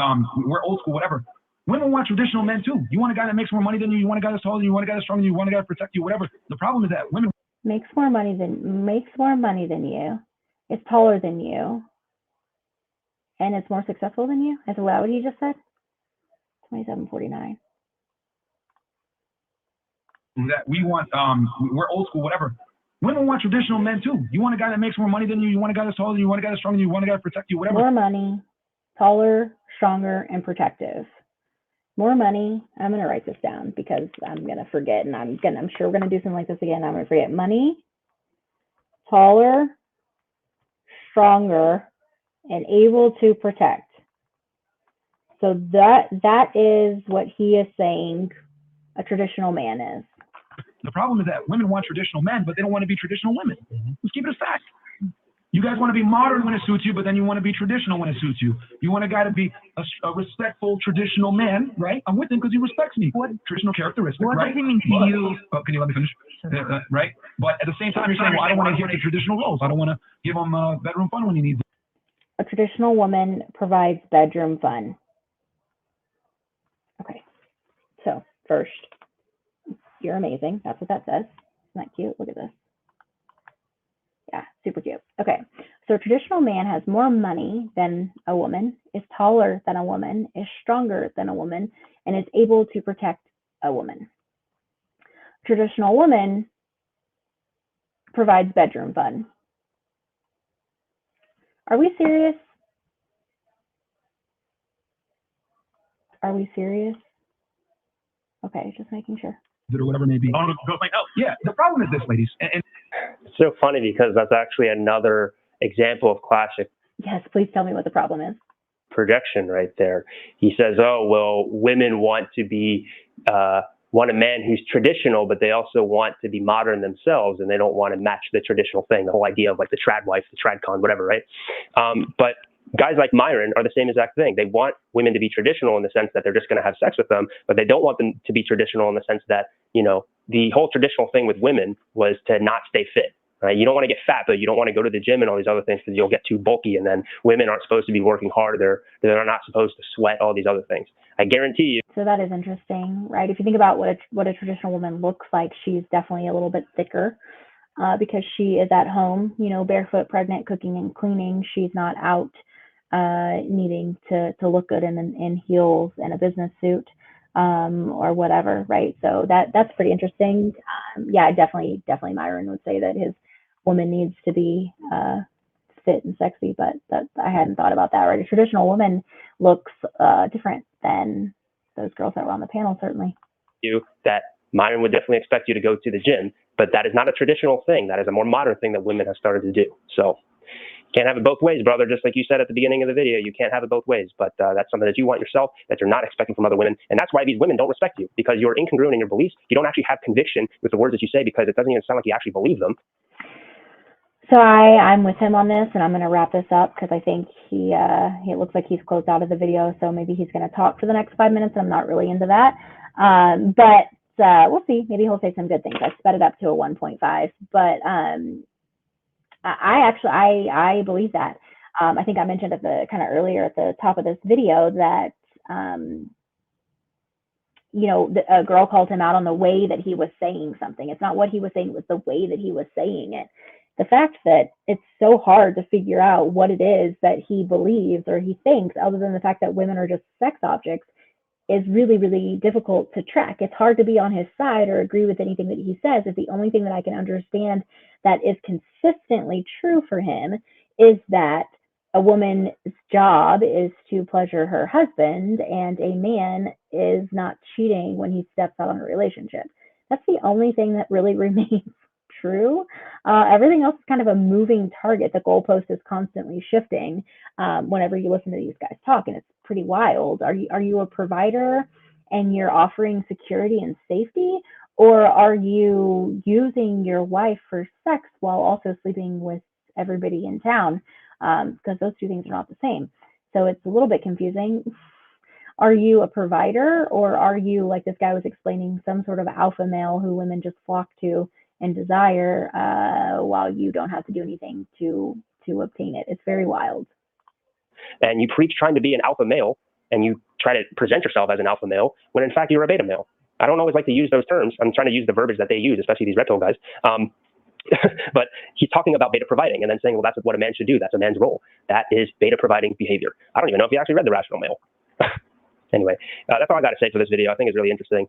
we're old school, whatever. Women want traditional men too. You want a guy that makes more money than you. You want a guy that's taller than you. You want a guy that's stronger than you. You want a guy to protect you, whatever. The problem is that women... Makes more money than you. Is taller than you. And it's more successful than you. Is that what he just said? 2749. That we want, we're old school, whatever. Women want traditional men too. You want a guy that makes more money than you. You want a guy that's taller than you. You want a guy that's stronger than you. You want a guy to protect you, whatever. More money, taller, stronger, and protective. More money. I'm going to write this down because I'm going to forget, and I'm sure we're going to do something like this again. I'm going to forget. Money, taller, stronger, and able to protect. So that is what he is saying a traditional man is. The problem is that women want traditional men, but they don't want to be traditional women. Let's keep it a fact. You guys want to be modern when it suits you, but then you want to be traditional when it suits you. You want a guy to be a respectful, traditional man, right? I'm with him because he respects me. What traditional characteristic, what right? does it mean to you? Oh, can you let me finish? Right? But at the same time, you're saying, well, I don't want to hear the traditional roles. I don't want to give him bedroom fun when he needs it. A traditional woman provides bedroom fun. Okay. So first, you're amazing. That's what that says. Isn't that cute? Look at this. Yeah, super cute. Okay, so a traditional man has more money than a woman, is taller than a woman, is stronger than a woman, and is able to protect a woman. Traditional woman provides bedroom fun. Are we serious? Are we serious? Okay, just making sure. Or whatever it may be. Yeah, the problem is this, ladies. And it's so funny because that's actually another example of classic. Yes, please tell me what the problem is. projection right there. He says, oh, well, women want to be, want a man who's traditional, but they also want to be modern themselves, and they don't want to match the traditional thing, the whole idea of like the trad wife, the trad con, whatever, right? But guys like Myron are the same exact thing. They want women to be traditional in the sense that they're just going to have sex with them, but they don't want them to be traditional in the sense that, you know, the whole traditional thing with women was to not stay fit. Right? You don't want to get fat, but you don't want to go to the gym and all these other things because you'll get too bulky. And then women aren't supposed to be working hard. They're not supposed to sweat, all these other things. I guarantee you. So that is interesting, right? If you think about what a traditional woman looks like, she's definitely a little bit thicker because she is at home, you know, barefoot, pregnant, cooking and cleaning. She's not out needing to look good in heels and a business suit or whatever, right? So that's pretty interesting. Yeah, definitely Myron would say that his woman needs to be fit and sexy, but I hadn't thought about that, right? A traditional woman looks different than those girls that were on the panel, certainly. That Myron would definitely expect you to go to the gym, but that is not a traditional thing. That is a more modern thing that women have started to do. So can't have it both ways, brother. Just like you said at the beginning of the video, you can't have it both ways. But that's something that you want yourself, that you're not expecting from other women. And that's why these women don't respect you, because you're incongruent in your beliefs. You don't actually have conviction with the words that you say, because it doesn't even sound like you actually believe them. So I'm with him on this, and I'm going to wrap this up because I think it looks like he's closed out of the video. So maybe he's going to talk for the next 5 minutes. I'm not really into that. But we'll see. Maybe he'll say some good things. I sped it up to a 1.5. But I believe that. I think I mentioned at the kind of earlier at the top of this video that, you know, a girl called him out on the way that he was saying something. It's not what he was saying, it was the way that he was saying it. The fact that it's so hard to figure out what it is that he believes or he thinks, other than the fact that women are just sex objects, is really, really difficult to track. It's hard to be on his side or agree with anything that he says if the only thing that I can understand that is consistently true for him is that a woman's job is to pleasure her husband and a man is not cheating when he steps out on a relationship. That's the only thing that really remains true. Everything else is kind of a moving target. The goalpost is constantly shifting whenever you listen to these guys talk, and it's pretty wild. Are you a provider and you're offering security and safety, or are you using your wife for sex while also sleeping with everybody in town? Because those two things are not the same. So it's a little bit confusing. Are you a provider, or are you, like this guy was explaining, some sort of alpha male who women just flock to and desire while you don't have to do anything to obtain it? It's very wild. And you preach trying to be an alpha male, and you try to present yourself as an alpha male, when in fact you're a beta male. I don't always like to use those terms. I'm trying to use the verbiage that they use, especially these red pill guys. But he's talking about beta providing and then saying, well, that's what a man should do. That's a man's role. That is beta providing behavior. I don't even know if he actually read The Rational Male. Anyway, that's all I got to say for this video. I think it's really interesting.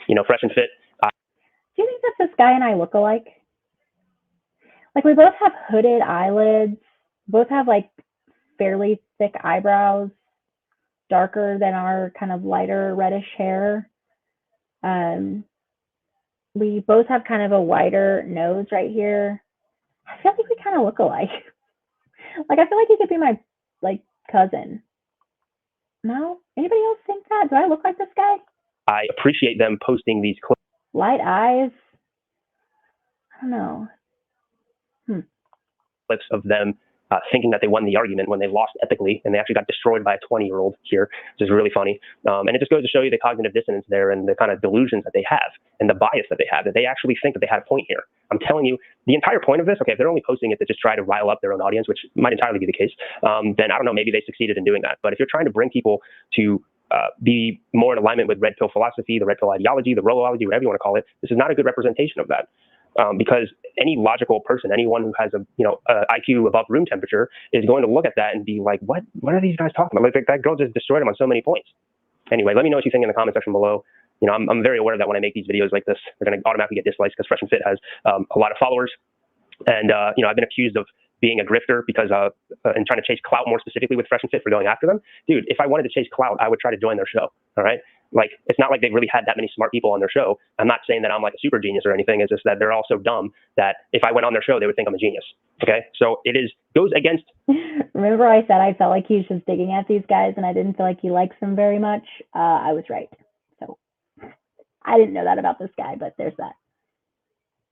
You know, Fresh and Fit. Do you think that this guy and I look alike? Like, we both have hooded eyelids, both have like fairly thick eyebrows, darker than our kind of lighter reddish hair. We both have kind of a wider nose right here. I feel like we kind of look alike. Like, I feel like he could be my like cousin. No? Anybody else think that? Do I look like this guy? I appreciate them posting these clips. Light eyes. I don't know. Clips of them thinking that they won the argument when they lost epically, and they actually got destroyed by a 20-year-old here, which is really funny. And it just goes to show you the cognitive dissonance there and the kind of delusions that they have and the bias that they have, that they actually think that they had a point here. I'm telling you, the entire point of this, okay, if they're only posting it to just try to rile up their own audience, which might entirely be the case, then I don't know, maybe they succeeded in doing that. But if you're trying to bring people to be more in alignment with red pill philosophy, the red pill ideology, the rolology, whatever you want to call it, this is not a good representation of that. Because any logical person, anyone who has a IQ above room temperature, is going to look at that and be like, what are these guys talking about? Like, that girl just destroyed him on so many points. Anyway, let me know what you think in the comment section below. You know, I'm very aware that when I make these videos like this, they're going to automatically get dislikes because Fresh and Fit has a lot of followers. And, you know, I've been accused of being a grifter because and trying to chase clout more specifically with Fresh and Fit for going after them. Dude, if I wanted to chase clout, I would try to join their show. All right. Like, it's not like they've really had that many smart people on their show. I'm not saying that I'm like a super genius or anything. It's just that they're all so dumb that if I went on their show, they would think I'm a genius. Okay. So goes against. Remember I said I felt like he was just digging at these guys and I didn't feel like he likes them very much. I was right. So I didn't know that about this guy, but there's that.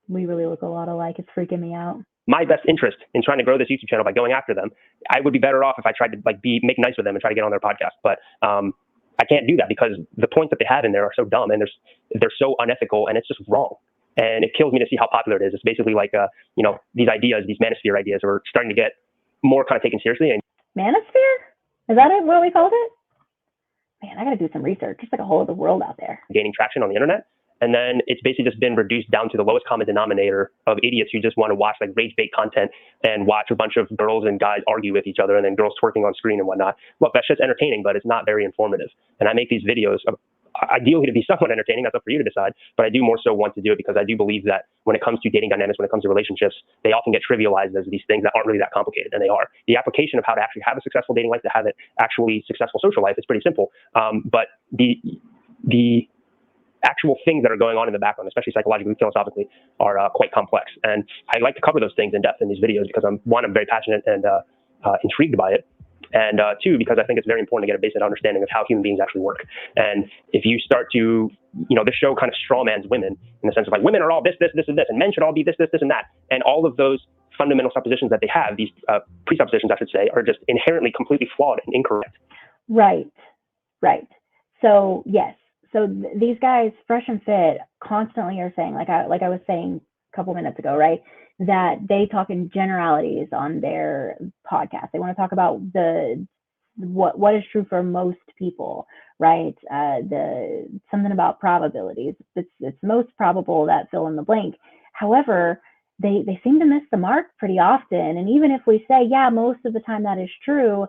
We really look a lot alike. It's freaking me out. My best interest in trying to grow this YouTube channel by going after them, I would be better off if I tried to make nice with them and try to get on their podcast. But I can't do that because the points that they have in there are so dumb and they're so unethical and it's just wrong. And it kills me to see how popular it is. It's basically like these ideas, these manosphere ideas, are starting to get more kind of taken seriously. And manosphere? Is that what we called it? Man, I got to do some research. There's like a whole other world out there. Gaining traction on the internet. And then it's basically just been reduced down to the lowest common denominator of idiots who just want to watch like rage bait content and watch a bunch of girls and guys argue with each other and then girls twerking on screen and whatnot. Look, that shit's entertaining, but it's not very informative. And I make these videos ideally to be somewhat entertaining. That's up for you to decide. But I do more so want to do it because I do believe that when it comes to dating dynamics, when it comes to relationships, they often get trivialized as these things that aren't really that complicated, and they are. The application of how to actually have a successful dating life, to have it actually successful social life, is pretty simple. But the actual things that are going on in the background, especially psychologically, philosophically, are quite complex. And I like to cover those things in depth in these videos because I'm very passionate and intrigued by it. And two, because I think it's very important to get a basic understanding of how human beings actually work. And if you start to, this show kind of strawmans women in the sense of like, women are all this, and this, and men should all be this, and that. And all of those fundamental suppositions that they have, these presuppositions, I should say, are just inherently completely flawed and incorrect. Right. So, yes. So these guys, Fresh and Fit, constantly are saying, like I was saying a couple minutes ago, right, that they talk in generalities on their podcast. They want to talk about what is true for most people, right? Something about probabilities. It's most probable that fill in the blank. However, they seem to miss the mark pretty often. And even if we say, yeah, most of the time that is true,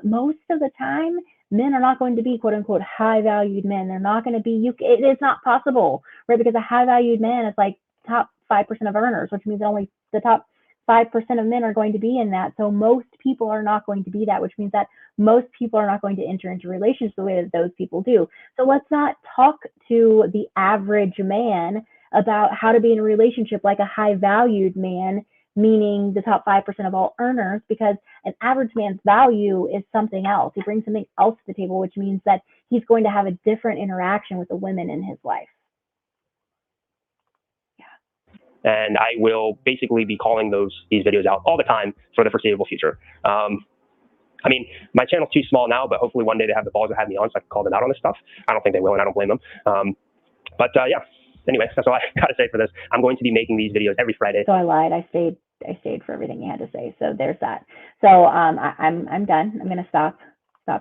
most of the time, men are not going to be quote unquote high valued men. They're not going to be, it is not possible, right? Because a high valued man is like top 5% of earners, which means only the top 5% of men are going to be in that. So most people are not going to be that, which means that most people are not going to enter into relationships the way that those people do. So let's not talk to the average man about how to be in a relationship like a high valued man, meaning the top 5% of all earners, because an average man's value is something else. He brings something else to the table, which means that he's going to have a different interaction with the women in his life. Yeah. And I will basically be calling these videos out all the time for the foreseeable future. I mean, my channel's too small now, but hopefully one day they have the balls to have me on so I can call them out on this stuff. I don't think they will, and I don't blame them. Yeah. Anyway, that's all I got to say for this. I'm going to be making these videos every Friday. So I lied. I stayed for everything you had to say. So there's that. So I'm done. I'm gonna stop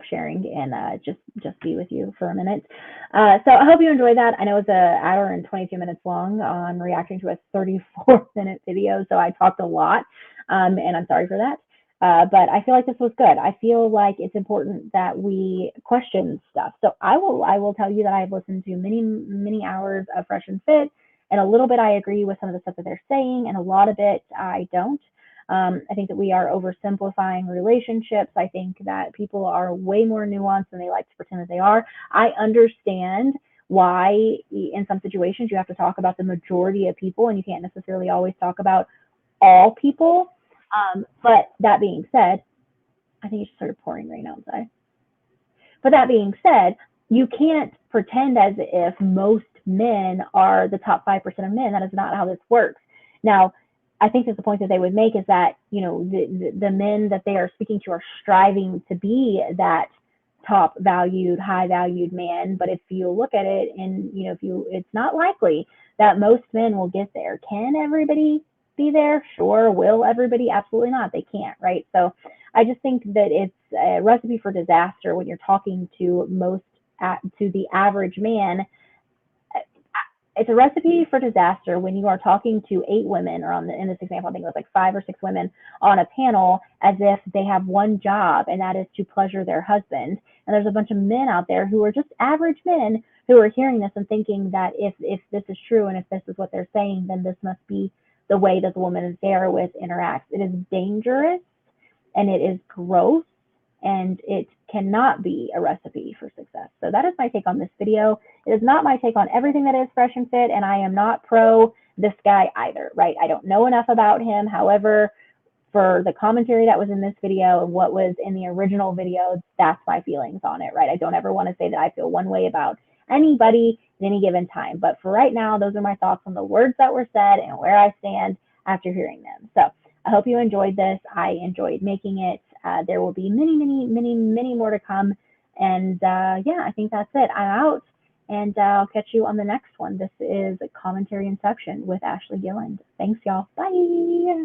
sharing and just be with you for a minute. So I hope you enjoyed that. I know it's an hour and 22 minutes long on reacting to a 34-minute video, so I talked a lot, and I'm sorry for that. But I feel like this was good. I feel like it's important that we question stuff. So I will tell you that I've listened to many hours of Fresh and Fit, and a little bit I agree with some of the stuff that they're saying, and a lot of it I don't. I think that we are oversimplifying relationships. I think that people are way more nuanced than they like to pretend that they are. I understand why in some situations you have to talk about the majority of people, and you can't necessarily always talk about all people. But that being said, I think it's just sort of pouring rain outside. But that being said, you can't pretend as if most men are the top 5% of men. That is not how this works. Now, I think that the point that they would make is that, the men that they are speaking to are striving to be that top valued, high valued man. But if you look at it and, it's not likely that most men will get there. Can everybody be there? Sure. Will everybody? Absolutely not. They can't, right? So I just think that it's a recipe for disaster when you're talking to the average man. It's a recipe for disaster when you are talking to 8 women, or in this example, I think it was like 5 or 6 women on a panel, as if they have one job, and that is to pleasure their husband. And there's a bunch of men out there who are just average men who are hearing this and thinking that if this is true and if this is what they're saying, then this must be the way that the woman they're with interacts. It is dangerous and it is gross and it cannot be a recipe for success. So that is my take on this video. It is not my take on everything that is Fresh and Fit, and I am not pro this guy either, right? I don't know enough about him. However, for the commentary that was in this video and what was in the original video, that's my feelings on it, right? I don't ever want to say that I feel one way about anybody at any given time. But for right now, those are my thoughts on the words that were said and where I stand after hearing them. So I hope you enjoyed this. I enjoyed making it. There will be many more to come. And yeah, I think that's it. I'm out, and I'll catch you on the next one. This is Commentary Inception with Ashley Gilland. Thanks, y'all. Bye.